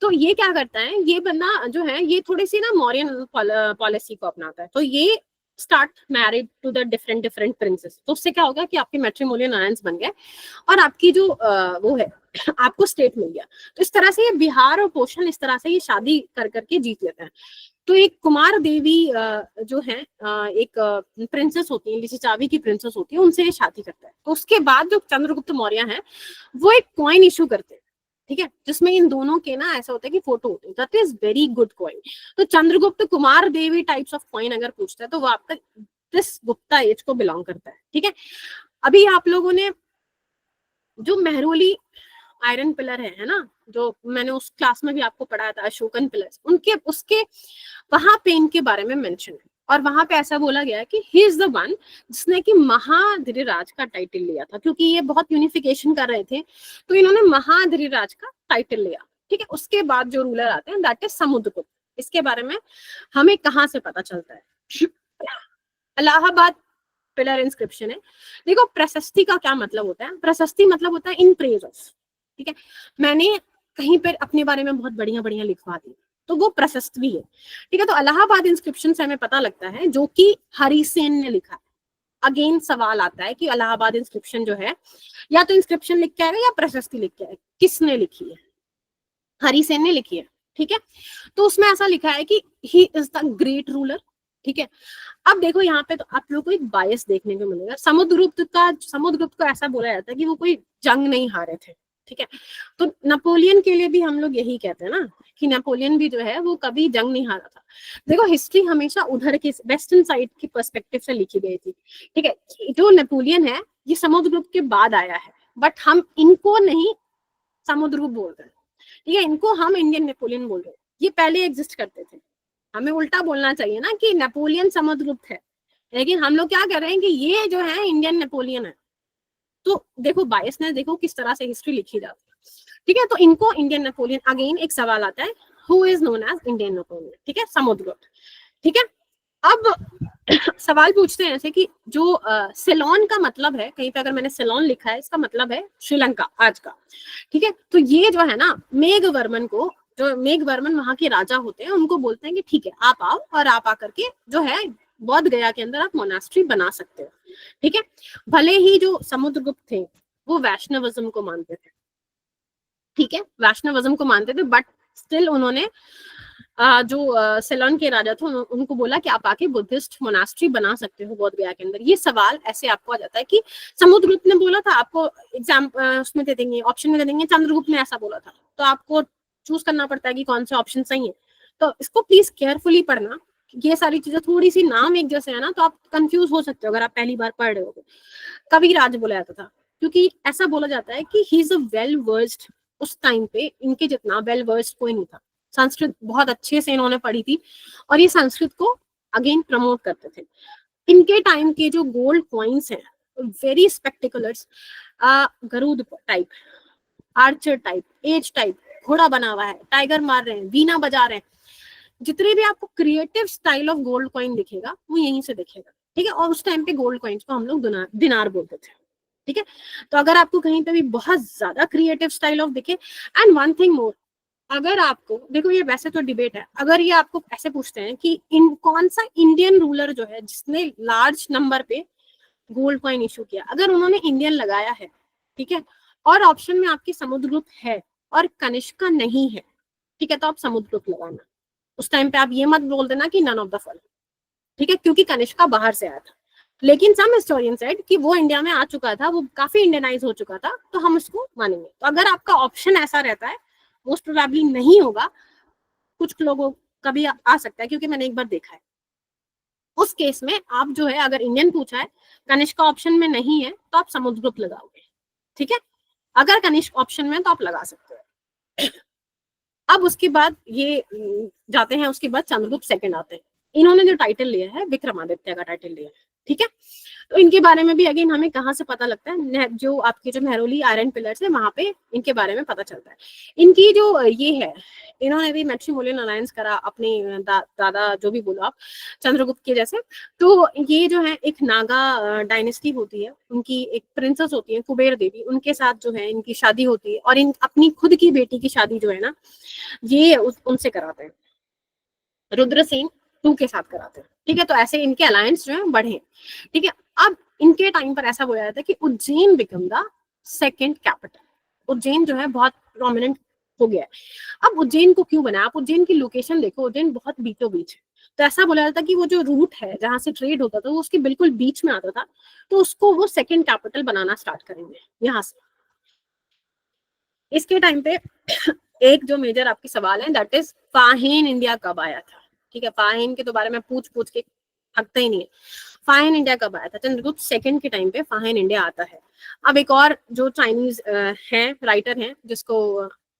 तो ये क्या करता है, ये बंदा जो है ये थोड़ी सी ना मौर्यन पॉलिसी को अपनाता है। तो ये start married to the different different princess. तो उससे क्या होगा कि आपके मैट्रिमोनियल अलायंस बन गए और आपकी जो वो है आपको स्टेट मिल गया। तो इस तरह से ये बिहार और पोषण, इस तरह से ये शादी कर करके जीत लेते हैं। तो एक कुमार देवी जो है एक प्रिंसेस होती है, लिच्छवी की प्रिंसेस होती है, उनसे ये शादी करता है। तो उसके बाद जो चंद्रगुप्त मौर्य है वो एक कॉइन इशू करते हैं, ठीक है, जिसमें इन दोनों के ना ऐसा होता है कि फोटो होते हैं। That is very good coin. तो चंद्रगुप्त कुमार देवी टाइप्स ऑफ कॉइन अगर पूछता है तो वो आपका दिस गुप्ता एज को बिलोंग करता है, ठीक है। अभी आप लोगों ने जो मेहरोली आयरन पिलर है ना, जो मैंने उस क्लास में भी आपको पढ़ाया था, अशोकन पिलर्स, उनके उसके वहां पे इनके बारे में मेंशन है। और वहां पे ऐसा बोला गया है कि ही इज द वन जिसने कि महाधीरराज का टाइटल लिया था, क्योंकि ये बहुत यूनिफिकेशन कर रहे थे तो इन्होंने महाधीरराज का टाइटल लिया, ठीक है। उसके बाद जो रूलर आते हैं दैट इज समुद्रगुप्त। इसके बारे में हमें कहाँ से पता चलता है? इलाहाबाद पिलर इंस्क्रिप्शन है। देखो प्रशस्ति का क्या मतलब होता है? प्रशस्ति मतलब होता है इन प्रेज ऑफ, ठीक है। मैंने कहीं पर अपने बारे में बहुत बढ़िया बढ़िया लिखवा दी तो वो प्रशस्त भी है, ठीक है। तो इलाहाबाद इंस्क्रिप्शन से हमें पता लगता है, जो कि हरिसेन ने लिखा है। अगेन सवाल आता है कि इलाहाबाद इंस्क्रिप्शन जो है या तो इंस्क्रिप्शन लिख के आएगा या प्रशस्ति लिख के आएगा। किसने लिखी है? हरिसेन ने लिखी है, ठीक है। तो उसमें ऐसा लिखा है कि he is the great ruler, ठीक है। अब देखो यहाँ पे तो आप लोग को एक बायस देखने को मिलेगा। समुद्रगुप्त को ऐसा बोला जाता है कि वो कोई जंग नहीं हारे थे, ठीक है। तो नेपोलियन के लिए भी हम लोग यही कहते हैं ना कि नेपोलियन भी जो है वो कभी जंग नहीं हारा था। देखो हिस्ट्री हमेशा उधर के वेस्टर्न साइड की पर्सपेक्टिव से लिखी गई थी, ठीक है। जो नेपोलियन है ये समुद्रगुप्त के बाद आया है, बट हम इनको नहीं समुद्रगुप्त बोल रहे हैं, ठीक है। इनको हम इंडियन नेपोलियन बोल रहे हैं। ये पहले एग्जिस्ट करते थे। हमें उल्टा बोलना चाहिए ना कि नेपोलियन समुद्रगुप्त है, लेकिन हम लोग क्या कर रहे हैं कि ये जो है इंडियन नेपोलियन है। तो देखो बायसनेस देखो किस तरह से हिस्ट्री लिखी जाती है, ठीक है। तो इनको इंडियन नेपोलियन, अगेन एक सवाल आता है, who is known as Indian Napoleon, ठीक है, समुद्रगुप्त, ठीक है। अब सवाल पूछते हैं ऐसे कि जो सिलोन का मतलब है, कहीं पे अगर मैंने सिलोन लिखा है इसका मतलब है श्रीलंका आज का, ठीक है। तो ये जो है ना मेघवर्मन को, जो मेघवर्मन वहां के राजा होते हैं, उनको बोलते हैं कि ठीक है आप आओ और आप आकर के जो है बौद्ध गया के अंदर आप मोनास्ट्री बना सकते हो, ठीक है। भले ही जो समुद्रगुप्त थे वो वैष्णविज्म को मानते थे, ठीक है, वैष्णविज्म को मानते थे, बट स्टिल उन्होंने जो सेलोन के राजा थे उनको बोला कि आप आके बुद्धिस्ट मोनास्ट्री बना सकते हो बोध गया के अंदर। ये सवाल ऐसे आपको आ जाता है कि समुद्रगुप्त ने बोला था, आपको एग्जाम उसमें दे देंगे, ऑप्शन में दे देंगे, चंद्रगुप्त ने ऐसा बोला था, तो आपको चूज करना पड़ता है कि कौन से ऑप्शन सही है। तो इसको प्लीज केयरफुली पढ़ना, ये सारी चीजें थोड़ी सी नाम एक जैसे है ना, तो आप कंफ्यूज हो सकते हो अगर आप पहली बार पढ़ रहे हो। कविराज बोला जाता था, क्योंकि ऐसा बोला जाता है कि he is a well versed, उस टाइम पे इनके जितना वेल वर्स्ड कोई नहीं था, संस्कृत बहुत अच्छे से इन्होंने पढ़ी थी और ये संस्कृत को अगेन प्रमोट करते थे। इनके टाइम के जो गोल्ड कॉइन्स हैं very spectaculars, Garuda type, archer type, एज टाइप, घोड़ा बना हुआ है, टाइगर मार रहे हैं, वीणा बजा रहे हैं, जितने भी आपको creative style of gold coin दिखेगा वो यहीं से दिखेगा। ठीक है, और उस टाइम पे गोल्ड कॉइन्स को हम लोग दिनार बोलते थे। ठीक है, तो अगर आपको कहीं पे भी बहुत ज्यादा क्रिएटिव स्टाइल ऑफ दिखे, एंड वन थिंग मोर, अगर आपको देखो, ये वैसे तो डिबेट है, अगर ये आपको ऐसे पूछते हैं कि कौन सा इंडियन रूलर जो है जिसने लार्ज नंबर पे गोल्ड कॉइन इशू किया, अगर उन्होंने इंडियन लगाया है, ठीक है, और ऑप्शन में आपकी समुद्रगुप्त है और कनिष्का नहीं है, ठीक है, तो आप समुद्रगुप्त लगाना। उस टाइम पे आप ये मत बोल देना कि नन ऑफ द फॉलोइंग, ठीक है, क्योंकि कनिष्का बाहर से आया था, लेकिन सम हिस्टोरियन सेड कि वो इंडिया में आ चुका था, वो काफी इंडियनाइज हो चुका था, तो हम उसको मानेंगे। तो अगर आपका ऑप्शन ऐसा रहता है, मोस्ट प्रोबेबली नहीं होगा, कुछ लोगों का भी आ सकता है, क्योंकि मैंने एक बार देखा है, उस केस में आप जो है, अगर इंडियन पूछा है, कनिष्का ऑप्शन में नहीं है, तो आप समुद्रगुप्त लगाओगे। ठीक है, अगर कनिष्क ऑप्शन में है तो आप लगा सकते हो। अब उसके बाद ये जाते हैं, उसके बाद चंद्रगुप्त सेकंड आते हैं। इन्होंने जो टाइटल लिया है विक्रमादित्य का टाइटल लिया है। ठीक है, तो इनके बारे में भी अगेन हमें कहाँ से पता लगता है, जो आपके जो मेहरौली आयरन पिलर्स है वहां पे इनके बारे में पता चलता है। इनकी जो ये है, इन्होंने भी मैट्रिमोनियल अलायंस करा अपने दादा जो भी बोलो आप, चंद्रगुप्त के जैसे। तो ये जो है एक नागा डायनेस्टी होती है, उनकी एक प्रिंसेस होती है कुबेर देवी, उनके साथ जो है इनकी शादी होती है, और इन अपनी खुद की बेटी की शादी जो है ना, ये उनसे कराते हैं, रुद्रसेन 2 के साथ कराते हैं। ठीक है, तो ऐसे इनके अलायंस जो है बढ़े। ठीक है, अब इनके टाइम पर ऐसा बोला जाता है कि Ujjain become the second capital. Ujjain जो है बहुत प्रोमिनेंट हो गया है। अब उज्जैन को क्यों बनाया, आप उज्जैन की लोकेशन देखो, उज्जैन बहुत बीचों बीच है, तो ऐसा बोला जाता है कि वो जो रूट है जहां से ट्रेड होता था वो उसके बिल्कुल बीच में आता था, तो उसको वो सेकंड कैपिटल बनाना स्टार्ट करेंगे यहाँ से। इसके टाइम पे एक जो मेजर आपकी सवाल है, दैट इज फाहिन इंडिया कब आया था। ठीक है, फाहिन के तो बारे में पूछ के थकता ही नहीं है। फाहिन इंडिया कब आया था, चंद्रगुप्त सेकंड के टाइम पे फाहिन इंडिया आता है। अब एक और जो चाइनीज है राइटर हैं जिसको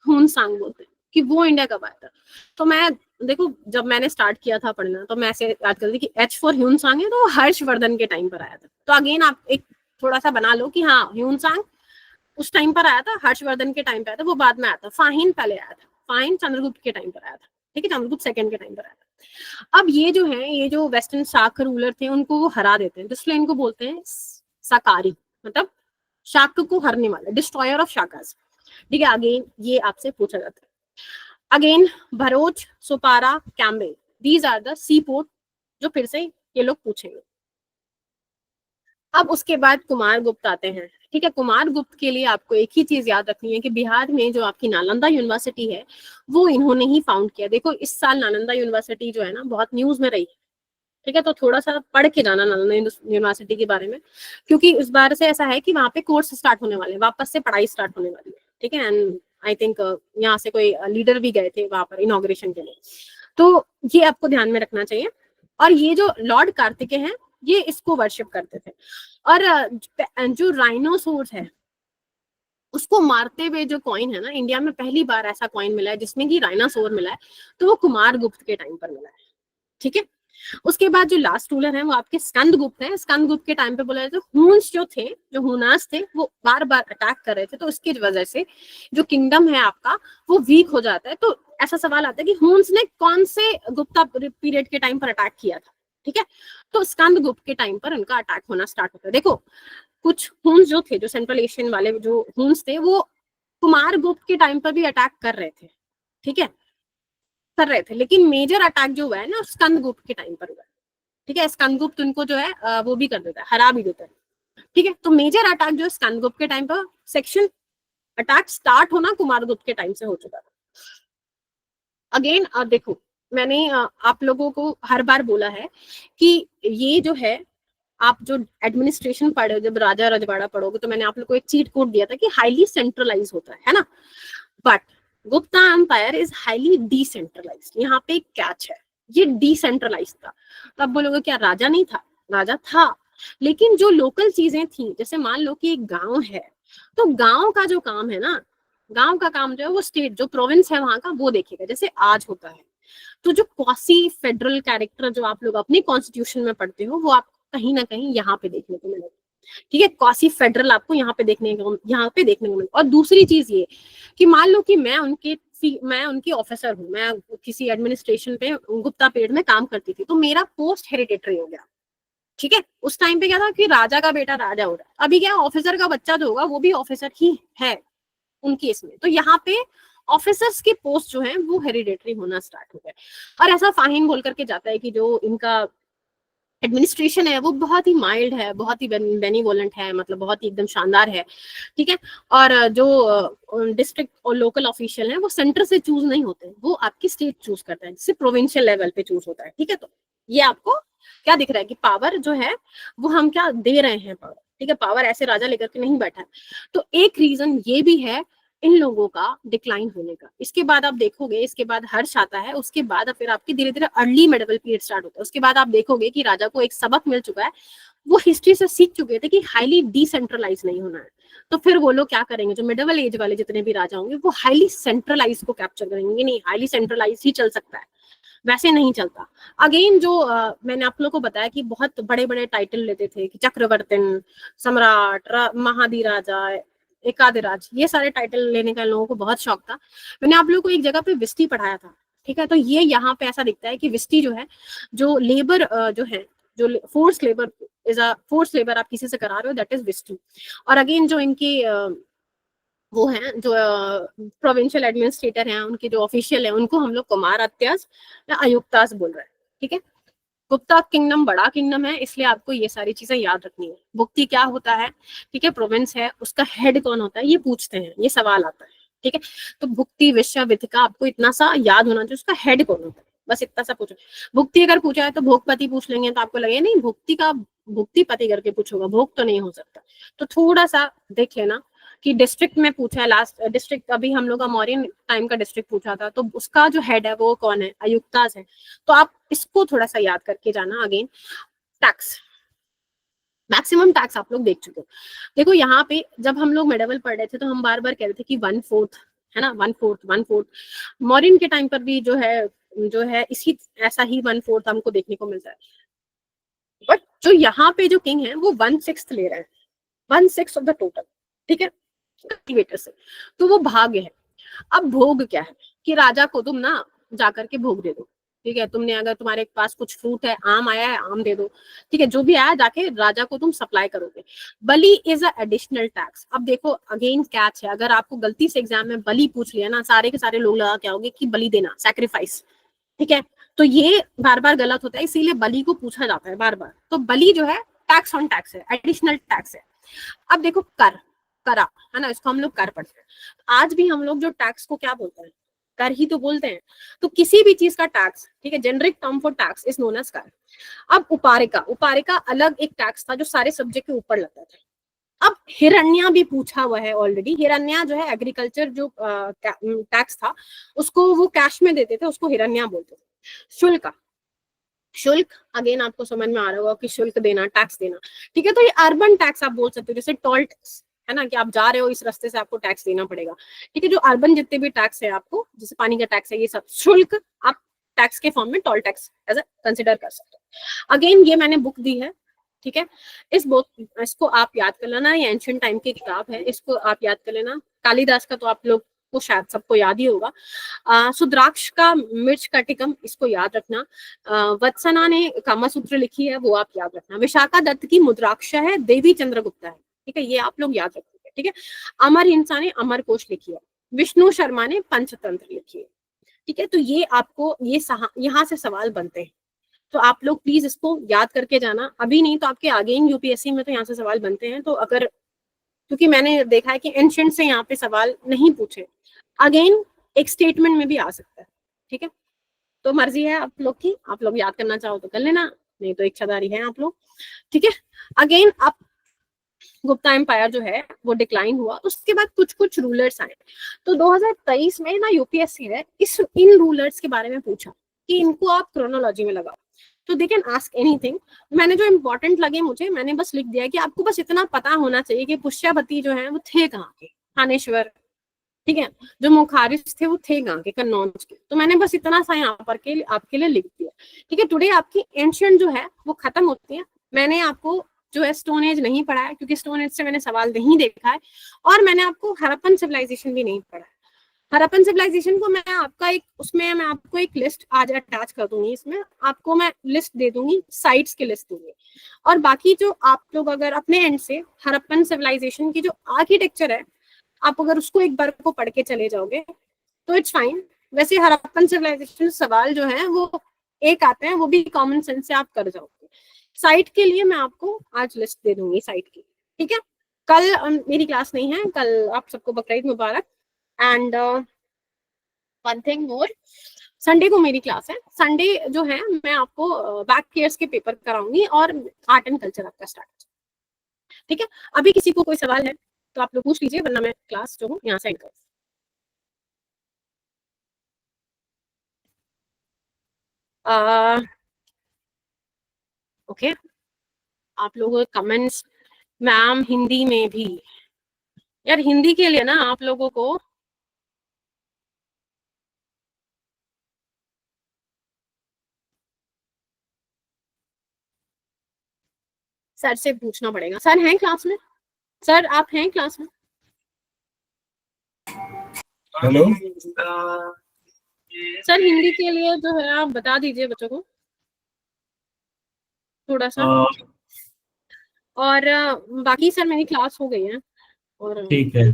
हुन सांग बोलते हैं, कि वो इंडिया कब आया था। तो मैं देखो, जब मैंने स्टार्ट किया था पढ़ना, तो मैं ऐसे याद करती कि H फॉर ह्यून सांग है, तो हर्षवर्धन के टाइम पर आया था। तो अगेन आप एक थोड़ा सा बना लो कि हाँ, ह्यून सांग उस टाइम पर आया था, हर्षवर्धन के टाइम पे आया था, वो बाद में आया था। फाहिन पहले आया था, फाहिन चंद्रगुप्त के टाइम पर आया था। ठीक है, चंद्रगुप्त सेकंड के टाइम पर आया था। अब ये जो है, ये जो वेस्टर्न शाक रूलर थे उनको वो हरा देते हैं, इसलिए इनको बोलते हैं शाकाहारी, मतलब शाक को हरने वाले, डिस्ट्रॉयर ऑफ शाकास। ठीक है, अगेन ये आपसे पूछा जाता है। Again Bharuch, Supara, Cambay, these are the sea port जो फिर से ये लोग पूछेंगे। अब उसके बाद कुमार गुप्त आते हैं। ठीक है, कुमार गुप्त के लिए आपको एक ही चीज याद रखनी है कि बिहार में जो आपकी नालंदा यूनिवर्सिटी है वो इन्होंने ही फाउंड किया। देखो, इस साल नालंदा यूनिवर्सिटी जो है ना बहुत न्यूज में रही। ठीक है, तो थोड़ा सा पढ़ के जाना नालंदा यूनिवर्सिटी के बारे में, क्योंकि इस बार से ऐसा है कि वहाँ पे कोर्स स्टार्ट होने वाले हैं, वापस से पढ़ाई स्टार्ट होने वाली है। ठीक है, एंड आई थिंक यहाँ से कोई लीडर भी गए थे वहां पर इनॉग्रेशन के लिए, तो ये आपको ध्यान में रखना चाहिए। और ये जो लॉर्ड कार्तिकेय हैं, ये इसको वर्शिप करते थे। और जो राइनोसोर्स है उसको मारते हुए जो कॉइन है ना, इंडिया में पहली बार ऐसा कॉइन मिला है जिसमें कि राइनासोर मिला है, तो वो कुमार गुप्त के टाइम पर मिला है। ठीक है, उसके बाद जो लास्ट रूलर है वो आपके स्कंद गुप्त है। स्कंद गुप्त के टाइम पे बोला जाता है हून्स जो थे, जो हुनास थे, वो बार बार अटैक कर रहे थे, तो इसकी वजह से जो किंगडम है आपका वो वीक हो जाता है। तो ऐसा सवाल आता है कि हून्स ने कौन से गुप्ता पीरियड के टाइम पर अटैक किया था। ठीक है, तो स्कंद गुप्त के टाइम पर उनका अटैक होना स्टार्ट होता है। देखो, कुछ हून्स जो थे, जो सेंट्रल एशियन वाले जो हून्स थे, वो कुमार गुप्त के टाइम पर भी अटैक कर रहे थे। ठीक है, कर रहे थे, लेकिन मेजर अटैक जो हुआ है ना स्कंद गुप्त के टाइम पर हुआ है। ठीक है, स्कंद गुप्त उनको जो है वो भी कर देता है, हरा भी देता है। ठीक है, तो मेजर अटैक जो है स्कंद गुप्त के टाइम पर सेक्शन अटैक स्टार्ट होना कुमारगुप्त के टाइम से हो चुका था। अगेन देखो, मैंने आप लोगों को हर बार बोला है कि ये जो है, आप जो एडमिनिस्ट्रेशन पढ़े, जब राजा रजवाड़ा पढ़ोगे तो मैंने आप लोग को एक चीट कोड दिया था कि हाईली सेंट्रलाइज होता है ना, but Gupta empire is highly decentralise. यहाँ पे एक कैच है, ये डिसेंट्रलाइज था। तो आप बोलोगे क्या राजा नहीं था? राजा था, लेकिन जो लोकल चीजें थी, जैसे मान लो कि एक गांव है, तो गांव का जो काम है ना, गांव का काम जो है वो स्टेट, जो प्रोविंस है वहां का, वो देखेगा, जैसे आज होता है। तो जो क्वासी फेडरल कैरेक्टर जो आप लोग अपने कॉन्स्टिट्यूशन में पढ़ते हो, वो आपको कहीं ना कहीं यहाँ पे देखने को मिलेगा। ठीक है, क्वासी फेडरल आपको यहाँ पे देखने को मिलेगा। और दूसरी चीज ये कि मान लो कि मैं उनकी ऑफिसर हूँ, मैं किसी एडमिनिस्ट्रेशन पे गुप्ता पीरियड में काम करती थी, तो मेरा पोस्ट हेरिडेटरी हो गया। ठीक है, उस टाइम पे क्या था कि राजा का बेटा राजा हो रहा है, अभी क्या ऑफिसर का बच्चा जो होगा वो भी ऑफिसर ही है उनकी इसमें। तो यहाँ पे ऑफिसर्स की पोस्ट जो है वो हेरिडेटरी होना स्टार्ट हो गए। और ऐसा फाहिम बोल करके जाता है कि जो इनका एडमिनिस्ट्रेशन है वो बहुत ही माइल्ड है, बहुत ही बेनिवोलेंट है, मतलब बहुत ही एकदम शानदार है। ठीक है, और जो डिस्ट्रिक्ट और लोकल ऑफिशियल है वो सेंटर से चूज नहीं होते, वो आपकी स्टेट चूज करता है, जिससे प्रोविंशियल लेवल पे चूज होता है। ठीक है, तो ये आपको क्या दिख रहा है कि पावर जो है वो हम क्या दे रहे हैं पावर। ठीक है, पावर ऐसे राजा लेकर के नहीं बैठा है। तो एक रीजन ये भी है इन लोगों का डिक्लाइन होने का। इसके बाद आप देखोगे, इसके बाद हर्ष आता है, उसके बाद फिर आपकी धीरे धीरे अर्ली मेडिवल पीरियड स्टार्ट होता है। उसके बाद आप देखोगे कि राजा को एक सबक मिल चुका है, वो हिस्ट्री से सीख चुके थे कि हाईली डिसेंट्रलाइज नहीं होना है। तो फिर वो लोग क्या करेंगे, जो मिडिवल एज वाले जितने भी राजा होंगे वो हाईली सेंट्रलाइज को कैप्चर करेंगे। नहीं, हाईली सेंट्रलाइज ही चल सकता है, वैसे नहीं चलता। अगेन जो मैंने आप लोगों को बताया कि बहुत बड़े बड़े टाइटल लेते थे कि चक्रवर्तन, सम्राट, महाधिराजा, एकाधिराज, ये सारे टाइटल लेने का लोगों को बहुत शौक था। मैंने आप लोगों को एक जगह पे विस्टी पढ़ाया था। ठीक है, तो ये यहाँ पे ऐसा दिखता है कि विस्टी जो है, जो लेबर जो है, जो force labour is a force labour आप किसी से करा रहे हो, दैट इज विस्टी। और अगेन जो इनकी वो हैं, जो प्रोविंशियल एडमिनिस्ट्रेटर हैं, उनके जो ऑफिशियल हैं, उनको हम लोग कुमार अत्यास या अयुक्तास बोल रहे हैं। ठीक है, गुप्ता किंगडम बड़ा किंगडम है, इसलिए आपको ये सारी चीजें याद रखनी है। भुक्ति क्या होता है, ठीक है, प्रोविंस है, उसका हेड कौन होता है, ये पूछते हैं, ये सवाल आता है। ठीक है, तो भुक्ति, विश्व, विधिका, आपको इतना सा याद होना चाहिए, उसका हेड कौन होता है, बस इतना सा पूछो। भुक्ति अगर पूछा है तो भोगपति पूछ लेंगे, तो आपको लगे नहीं भुक्ति का भुक्ति पति करके पूछोगा, भोग तो नहीं हो सकता। तो थोड़ा सा देख लेना कि डिस्ट्रिक्ट में पूछा है, लास्ट डिस्ट्रिक्ट अभी हम लोग का मौर्यन टाइम का डिस्ट्रिक्ट पूछा था, तो उसका जो हेड है वो कौन है, अयुक्तास है। तो आप इसको थोड़ा सा याद करके जाना। अगेन टैक्स, मैक्सिमम टैक्स आप लोग देख चुके हो। देखो यहाँ पे जब हम लोग मेडिवल पढ़ रहे थे तो हम बार बार कह रहे थे कि 1/4 है ना, 1/4 मॉरिन के टाइम पर भी जो है इसी ऐसा ही 1/4 हमको देखने को मिलता है। बट जो यहाँ पे जो किंग है वो 1/6 ले रहे हैं, 1/6 ऑफ द टोटल। ठीक है, कल्टीवेटर से, तो वो भाग्य है। अब भोग क्या है कि राजा को तुम ना जाकर के भोग दे दो। ठीक है, तुमने अगर तुम्हारे पास कुछ फ्रूट है, आम आया है, आम दे दो। ठीक है, जो भी आया जाके राजा को तुम सप्लाई करोगे। बलि इज अ एडिशनल टैक्स। अब देखो अगेन कैच है, अगर आपको गलती से एग्जाम में बलि पूछ लिया ना, सारे के सारे लोग लगा के आओगे कि बलि देना, सैक्रिफाइस। ठीक है, तो ये बार बार गलत होता है, इसीलिए बलि को पूछा जाता है बार बार। तो बलि जो है टैक्स ऑन टैक्स है, एडिशनल टैक्स है। अब देखो करा है ना, इसको हम लोग कर पढ़ते हैं। आज भी हम लोग जो टैक्स को क्या बोलते हैं, कर ही तो बोलते हैं। तो किसी भी चीज का टैक्स, ठीक है, generic term for tax is known as कर। अब उपारिका अलग एक टैक्स था जो सारे सब्जेक्ट के ऊपर लगता था। अब हिरण्या भी पूछा हुआ है ऑलरेडी। हिरण्या जो है एग्रीकल्चर जो टैक्स था, उसको वो कैश में देते थे, उसको हिरण्या बोलते थे। शुल्क अगेन आपको समझ में आ रहा होगा कि शुल्क देना, टैक्स देना। ठीक है, तो ये अर्बन टैक्स आप बोल सकते हो, जैसे टोल टैक्स है ना, कि आप जा रहे हो इस रास्ते से आपको टैक्स देना पड़ेगा। ठीक है, जो अर्बन जितने भी टैक्स है आपको, जैसे पानी का टैक्स है, ये सब शुल्क आप टैक्स के फॉर्म में टोल टैक्स एज कंसिडर कर सकते हो। अगेन ये मैंने बुक दी है। ठीक है, इसको आप याद कर लेना, ये एंशिएंट टाइम की किताब है, इसको आप याद कर लेना। कालिदास का तो आप लोग को शायद सबको याद ही होगा। सुद्राक्ष का मिर्च कटिकम, इसको याद रखना। वत्सना ने कामसूत्र लिखी है, वो आप याद रखना। विशाखा दत्त की मुद्राक्ष है, देवी चंद्रगुप्ता है। ठीक है, ये आप लोग याद रखोगे। ठीक है, अमर हिंसा ने अमर कोश लिखी है, विष्णु शर्मा ने पंचतंत्र लिखी है। ठीक है, तो ये आपको यहाँ से सवाल बनते हैं, तो आप लोग प्लीज इसको याद करके जाना। अभी नहीं तो आपके आगे यूपीएससी में तो यहाँ से सवाल बनते हैं। तो अगर क्योंकि मैंने देखा है कि एंशिएंट से यहाँ पे सवाल नहीं पूछे। अगेन एक स्टेटमेंट में भी आ सकता है, ठीक है। तो मर्जी है आप लोग की, आप लोग याद करना चाहो तो कर लेना, नहीं तो इच्छाधारी है आप लोग, ठीक है। अगेन आप गुप्ता एम्पायर जो है वो डिक्लाइन हुआ, उसके बाद कुछ कुछ रूलर्स आए। तो 2023 में ना यूपीएससी ने इन रूलर्स के बारे में पूछा कि इनको आप क्रोनोलॉजी में लगाओ, तो दे कैन आस्क एनीथिंग। मैंने जो इम्पोर्टेंट लगे मुझे, मैंने बस लिख दिया कि आपको बस इतना पता होना चाहिए कि पुष्यवती जो है वो थे कहाँ के, थानेश्वर, ठीक है। जो मुखारिज थे वो थे कहाँ के, कन्नौज के। तो मैंने बस इतना सा यहाँ पर के आपके लिए लिख दिया, ठीक है। टुडे आपकी एंशिएंट जो है वो खत्म होती है। मैंने आपको जो है स्टोन एज नहीं पढ़ा है, क्योंकि स्टोन एज से मैंने सवाल नहीं देखा है, और मैंने आपको हड़प्पन सिविलाइजेशन भी नहीं पढ़ा है। हड़प्पन सिविलाइजेशन को मैं आपका एक, उसमें मैं आपको एक लिस्ट आज अटैच कर दूंगी, इसमें आपको मैं लिस्ट दे दूंगी, साइट्स की लिस्ट दूंगी। और बाकी जो आप लोग अगर अपने एंड से हड़प्पन सिविलाइजेशन की जो आर्किटेक्चर है, आप अगर उसको एक बार को पढ़ के चले जाओगे तो इट्स फाइन। वैसे हड़प्पन सिविलाइजेशन सवाल जो है वो एक आते हैं, वो भी कॉमन सेंस से आप कर जाओगे। साइट के लिए मैं आपको आज लिस्ट दे दूंगी साइट की, ठीक है। कल मेरी क्लास नहीं है, कल आप सबको बकरीद मुबारक। And one thing more, Sunday को मेरी क्लास है। संडे जो है मैं आपको बैक केयर्स के पेपर कराऊंगी और आर्ट एंड कल्चर आपका स्टार्ट, ठीक है। अभी किसी को कोई सवाल है तो आप लोग पूछ लीजिए, वरना मैं क्लास जो हूँ यहाँ से एंड करूँ। ओके, आप लोगों के कमेंट्स, मैम हिंदी में भी, यार हिंदी के लिए ना आप लोगों को सर से पूछना पड़ेगा। सर हैं क्लास में? सर आप हैं क्लास में? हेलो, सर हिंदी के लिए जो है आप बता दीजिए बच्चों को थोड़ा सा। और बाकी सर मेरी क्लास हो गई है, और ठीक है।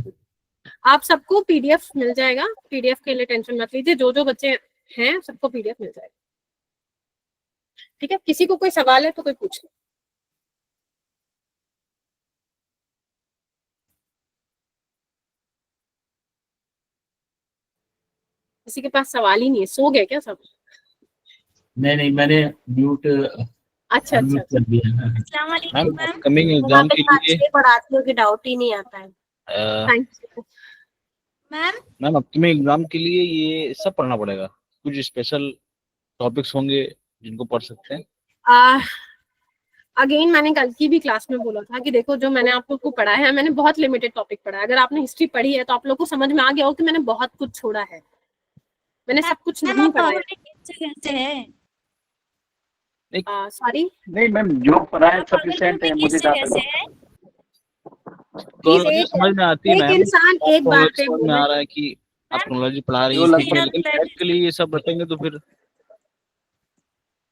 आप सबको पीडीएफ मिल जाएगा। पीडीएफ के लिए टेंशन मत लीजिए, जो जो बच्चे हैं सबको पीडीएफ मिल जाएगा, ठीक है। किसी को कोई सवाल है तो कोई पूछ ले। किसी के पास सवाल ही नहीं है, सो गए क्या सब? नहीं, मैंने म्यूट अच्छा अच्छा कर दिया। मैम अपकमिंग एग्जाम के लिए पढ़ाती हो कि डाउट ही नहीं आता है। Thank you ma'am upcoming exam के लिए ये सब पढ़ना पड़ेगा, कुछ स्पेशल टॉपिक्स होंगे जिनको पढ़ सकते हैं? अगेन मैंने कल की भी क्लास में बोला था कि देखो जो मैंने आप लोग को पढ़ा है, मैंने बहुत लिमिटेड टॉपिक पढ़ा है। अगर आपने हिस्ट्री पढ़ी है तो आप लोग को समझ में आ गया हो कि मैंने बहुत कुछ छोड़ा है, मैंने सब कुछ नहीं पढ़ा है। सॉरी नहीं मैम, जो पढ़ा है सफिशिएंट है मुझे ज्यादा। क्रोनोलॉजी समझ में आती है एक मैम, इंसान एक बात पे समझ में आ रहा है कि आप क्रोनोलॉजी पढ़ा रही हैं, लेकिन मैथ के लिए ये सब रटेंगे तो फिर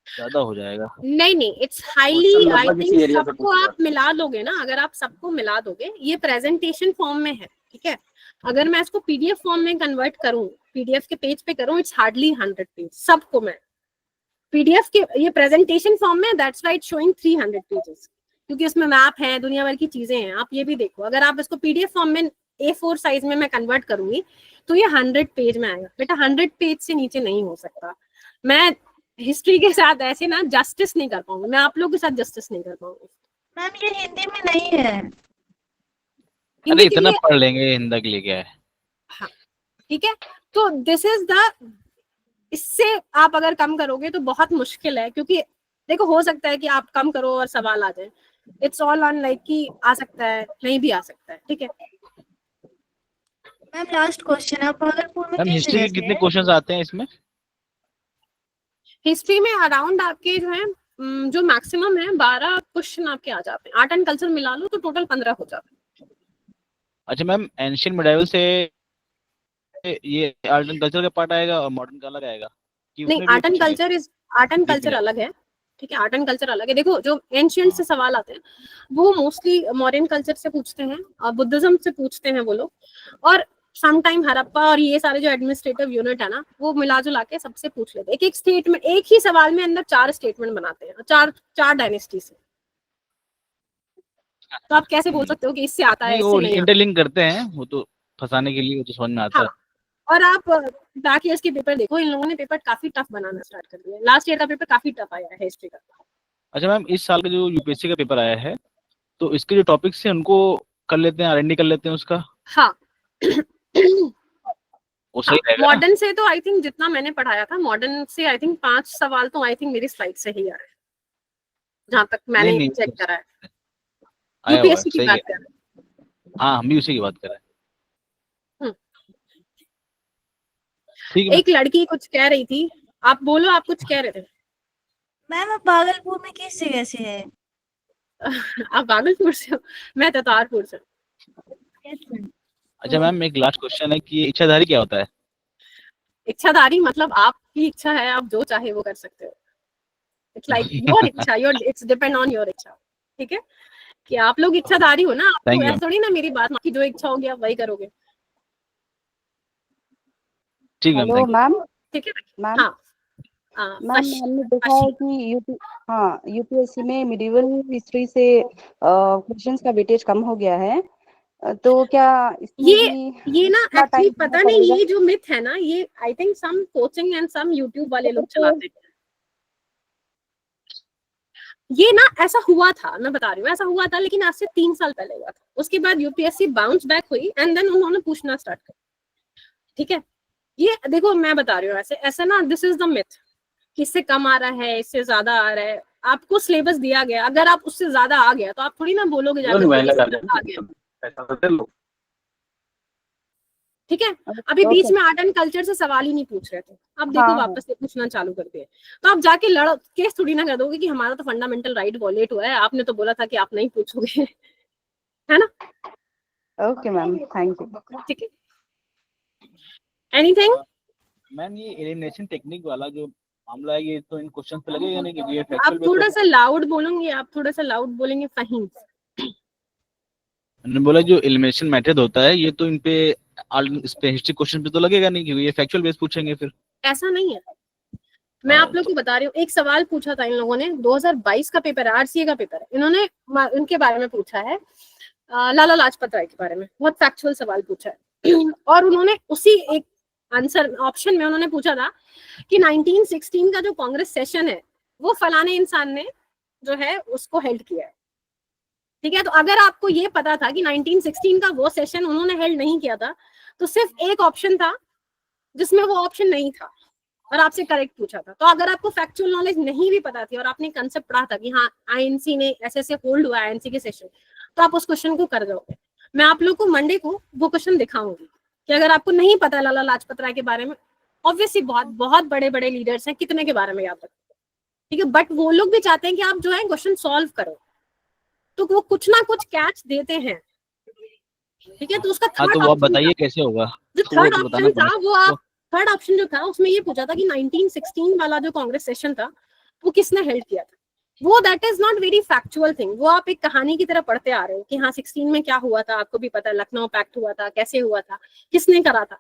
ज्यादा हो जाएगा। नहीं, इट्स हाईली, आई थिंक सबको आप मिला दोगे ना, अगर आप सबको मिला दोगे, ये प्रेजेंटेशन फॉर्म में है, ठीक है। अगर मैं इसको पीडीएफ फॉर्म में कन्वर्ट करूं, पीडीएफ के पेज पे करूं, इट्स हार्डली 100 पेज। सबको मैं पीडीएफ के, ये प्रेजेंटेशन फॉर्म में, that's why it's showing 300 pages, क्योंकि इसमें मैप है, दुनिया भर की चीजें हैं। आप ये भी देखो, अगर आप इसको पीडीएफ फॉर्म में A4 साइज में मैं कन्वर्ट करूंगी तो ये 100 पेज में आएगा। बेटा 100 पेज से नीचे नहीं हो सकता। मैं हिस्ट्री के साथ ऐसे ना जस्टिस नहीं कर पाऊंगी, मैं आप लोगों के साथ जस्टिस नहीं कर पाऊंगी। मैम ये हिंदी में नहीं है। अरे इतना पढ़ लेंगे, हिंदी के लिए क्या है। हाँ ठीक है, तो दिस इज द, इससे आप अगर कम करोगे तो बहुत मुश्किल है, क्योंकि देखो हो सकता है कि आप कम करो और सवाल आ जाए। इट्स ऑल ऑन लाइक कि आ सकता है, नहीं भी आ सकता है, ठीक है। मैम लास्ट क्वेश्चन, आप भागलपुर में मैम हिस्ट्री के कितने क्वेश्चंस आते हैं इसमें? हिस्ट्री में अराउंड आपके जो है जो मैक्सिमम है 12 क्वेश्चन आपके आ जाते हैं। आर्ट एंड कल्चर मिला लो तो टोटल 15 हो जाते हैं। अच्छा मैम, एंशिएंट मिडाइवल से ये आर्ट एंड कल्चर का पार्ट आएगा और मॉडर्न का अलग आएगा? नहीं, आर्ट एंड कल्चर अलग है, ठीक है। आर्ट एंड कल्चर अलग है। देखो जो एंशिएंट से सवाल आते हैं वो मोस्टली मॉडर्न कल्चर से पूछते हैं और बुद्धिज्म से पूछते हैं वो लोग, और समटाइम हड़प्पा और ये सारे जो एडमिनिस्ट्रेटिव यूनिट है ना, वो मिला जुला के सबसे पूछ लेते हैं। एक स्टेटमेंट, एक ही सवाल में अंदर 4 स्टेटमेंट बनाते हैं, चार डायनेस्टी से। तो आप कैसे बोल सकते हो कि इससे आता है, नहीं, इससे वो नहीं आता? इंटरलिंक करते हैं, वो तो फंसाने के लिए, वो तो समझ में आता हाँ, है। और आप बैक ईयर्स के पेपर देखो, इन लोगों ने पेपर काफी टफ बनाना स्टार्ट कर दिया। लास्ट ईयर का पेपर काफी टफ आया है हिस्ट्री का। अच्छा मैम, इस साल का जो यूपीएससी का पेपर आया है, तो इसके जो टॉपिक्स हैं उनको कर लेते हैं, R&D कर लेते हैं उसका, हाँ वो सही रहेगा ना? मॉडर्न से तो आई थिंक जितना मैंने पढ़ाया था, मॉडर्न से आई थिंक 5 सवाल तो आई थिंक मेरी स्लाइड से ही आ रहे हैं, जहां तक मैंने नहीं नहीं, चेक करा है। आया हुआ है, यूपीएससी की सही बात है। कर रहे हाँ, हम भी उसी की बात कर रहे हैं। हैं। ठीक है एक लड़की कुछ कह रही थी, आप बोलो, आप कुछ कह रहे थे। मैम आप भागलपुर में किस जगह से है? आप भागलपुर से हो, मैं ततारपुर से। अच्छा मैम, एक लास्ट क्वेश्चन है कि इच्छाधारी क्या होता है? इच्छाधारी मतलब आपकी इच्छा है, आप जो चाहे वो कर सकते हो। इट्स लाइक योर इच्छा, your it's depend on your इच्छा। ठीक है, कि आप लोग इच्छाधारी हो ना, आपको Thank you. ऐसा थोड़ी ना मेरी बात की जो इच्छा होगी आप वही करोगे। ठीक है ma'am, hello thank you. Ma'am. ठीक है मैम हाँ मैम हमने देखा है कि यूपीएससी में मिडिवल हिस्ट्री से क्वेश्चंस का वेटेज कम हो गया है, तो क्या इसमें ये भी ना इतना एक्चुअली टाइम पता नहीं, ये जो मिथ है ना, ये I think some coaching and some YouTube वाले लोग चलाते हैं। ये ना ऐसा हुआ था, मैं बता रही हूँ, ऐसा हुआ था, लेकिन आज से 3 साल पहले हुआ था। उसके बाद यूपीएससी बाउंस बैक हुई एंड देन उन्होंने पूछना स्टार्ट कर। ठीक है, ये देखो मैं बता रही हूँ, ऐसे ऐसे ना, दिस इज द मिथ, इससे कम आ रहा है, इससे ज्यादा आ रहा है। आपको सिलेबस दिया गया, अगर आप उससे ज्यादा आ गया तो आप थोड़ी ना बोलोगे जाकर कि इससे ज्यादा आ गया। ठीक है, अभी बीच में आर्ट एंड कल्चर से सवाल ही नहीं पूछ रहे थे, अब देखो हाँ, वापस से पूछना चालू कर दिए। तो आप जाके लड़ो, केस थोड़ी ना कर दोगे कि हमारा तो फंडामेंटल राइट वॉलेट हुआ है, आपने तो बोला था कि आप नहीं पूछोगे। है ना? Okay ma'am, thank you. ठीक है, एनीथिंग? मैम, ये एलिमिनेशन टेक्निक वाला जो मामला है, ये तो इन क्वेश्चन पे लगेगा नहीं कि ये आप फैक्चुअल थोड़ा सा लाउड बोलेंगे, आप थोड़ा सा लाउड बोलेंगे फहीम। मैंने बोला जो एलिमिनेशन मेथड होता है, ये तो इन पे इस पे हिस्ट्री क्वेश्चन पे तो लगेगा नहीं, क्योंकि ये फैक्चुअल बेस पूछेंगे फिर। ऐसा नहीं है, मैं आप लोग को बता रही हूँ। एक सवाल पूछा था इन लोगों ने, 2022 का पेपर है, आरसीए का पेपर है, इन्होंने उनके बारे में पूछा है, लाला लाजपत राय के बारे में बहुत फैक्चुअल सवाल पूछा है। और उन्होंने उसी एक आंसर ऑप्शन में उन्होंने पूछा था कि 1916 का जो कांग्रेस सेशन है वो फलाने इंसान ने जो है उसको हेल्ड किया है। ठीक है, तो अगर आपको ये पता था कि 1916 का वो सेशन उन्होंने हेल्ड नहीं किया था, तो सिर्फ एक ऑप्शन था जिसमें वो ऑप्शन नहीं था और आपसे करेक्ट पूछा था। तो अगर आपको फैक्चुअल नॉलेज नहीं भी पता थी और आपने कंसेप्ट पढ़ा था कि हाँ आईएनसी ने ऐसे ऐसे होल्ड हुआ आईएनसी के सेशन, तो आप उस क्वेश्चन को कर जाओगे। मैं आप लोग को मंडे को वो क्वेश्चन दिखाऊंगी कि अगर आपको नहीं पता लाला लाजपत राय के बारे में, ऑब्वियसली बहुत बहुत बड़े बड़े लीडर्स हैं, कितने के बारे में याद रखते हैं, ठीक है, बट वो लोग भी चाहते हैं कि आप जो है क्वेश्चन सॉल्व करो, तो वो कुछ ना कुछ कैच देते हैं। ठीक है, तो उसका हाँ, तो थर्ड वो आप ऑप्शन बताइए कैसे होगा, जो तो वो थर्ड तो बताना ऑप्शन था पड़ेगा। वो आप थर्ड ऑप्शन जो था उसमें ये पूछा था कि 1916 वाला जो कांग्रेस सेशन था वो किसने हेल्ड किया था। वो that is not very factual thing, वो आप एक कहानी की तरह पढ़ते आ रहे हो कि हाँ 16 में क्या हुआ था, आपको भी पता है, लखनऊ पैक्ट हुआ था, कैसे हुआ था, किसने करा था,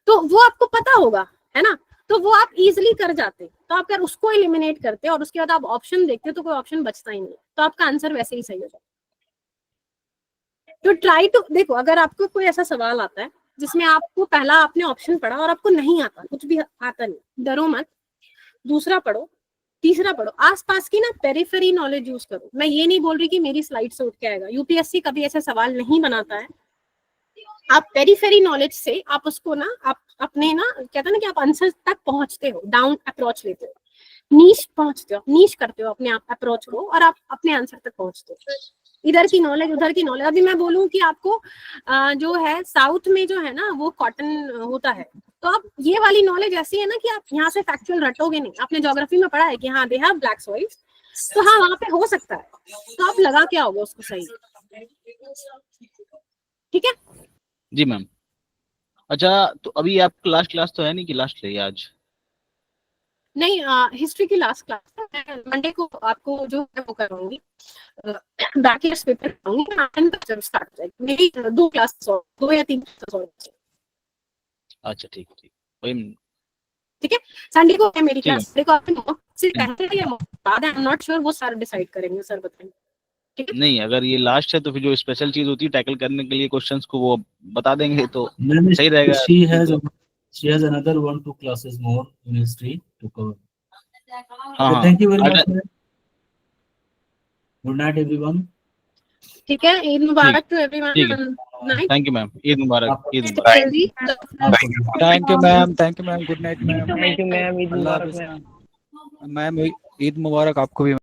तो वो आपको पता होगा, है ना? तो वो आप इजिली कर जाते। तो आप अगर उसको एलिमिनेट करते और उसके बाद आप ऑप्शन देखते तो कोई ऑप्शन बचता ही नहीं, तो आपका आंसर वैसे ही सही हो जाता। तो ट्राई टू देखो, अगर आपको कोई ऐसा सवाल आता है जिसमें आपको पहला आपने ऑप्शन पढ़ा और आपको नहीं आता, कुछ भी आता नहीं, डरो मत, दूसरा पढ़ो, तीसरा पढ़ो, आसपास की ना पेरिफेरी नॉलेज यूज करो। मैं ये नहीं बोल रही कि मेरी स्लाइड से उठ के आएगा, यूपीएससी कभी ऐसा सवाल नहीं बनाता है। आप पेरिफेरी नॉलेज से आप उसको ना, आप अपने ना कहते हैं ना कि आप आंसर तक पहुंचते हो, डाउन अप्रोच लेते हो, नीश पहुंचते हो, नीश करते हो अपने आप अप्रोच को और आप अपने आंसर तक पहुंचते हो। इधर की नॉलेज उधर की नॉलेज, अभी मैं बोलूं कि आपको जो है साउथ में जो है ना वो कॉटन होता है, तो आप ये वाली नॉलेज ऐसी है ना कि आप यहाँ से फैक्चुअल रटोगे नहीं। आपने ज्योग्राफी में पढ़ा है कि हाँ दे हैव ब्लैक सॉइल्स, तो हाँ वहां पे हो सकता है, तो आप लगा के आओगे उसको सही। ठीक है जी मैम। अच्छा, तो अभी आपका लास्ट क्लास तो है नहीं कि लास्ट है आज? नहीं, हिस्ट्री की लास्ट क्लास है, मंडे को आपको जो है वो कराऊंगी, बैक ईयर्स पेपर कराऊंगी, स्टार्ट हो जाएगी मेरी 2 क्लास, 2 या 3 क्लास। अच्छा ठीक ठीक, वही। ठीक है, संडे को है मेरी ठीक है। क्लास, संडे को आपने मॉक से पहले या मॉक बाद, आई एम नॉट श्योर, वो सर डिसाइड करेंगे, सर बताएंगे। ठीक है। नहीं, अगर ये लास्ट है तो फिर जो स्पेशल चीज होती है टैकल करने के लिए क्वेश्चंस को वो बता देंगे तो Maybe सही रहेगा। she has another 1-2 classes more in history to cover. हाँ Okay, हाँ thank you very much. अगर ma'am. Good night everyone. ठीक है, ईद मुबारक टू ठीक है। Everyone. Night. Thank you ma'am, Eid मुबारक, आपको- ईद मुबारक। Healthy. Thank you ma'am, thank you ma'am, good night ma'am, thank you ma'am, Eid Allah मुबारक हाफिज मैम। मैम, ईद मुबारक आपको भी।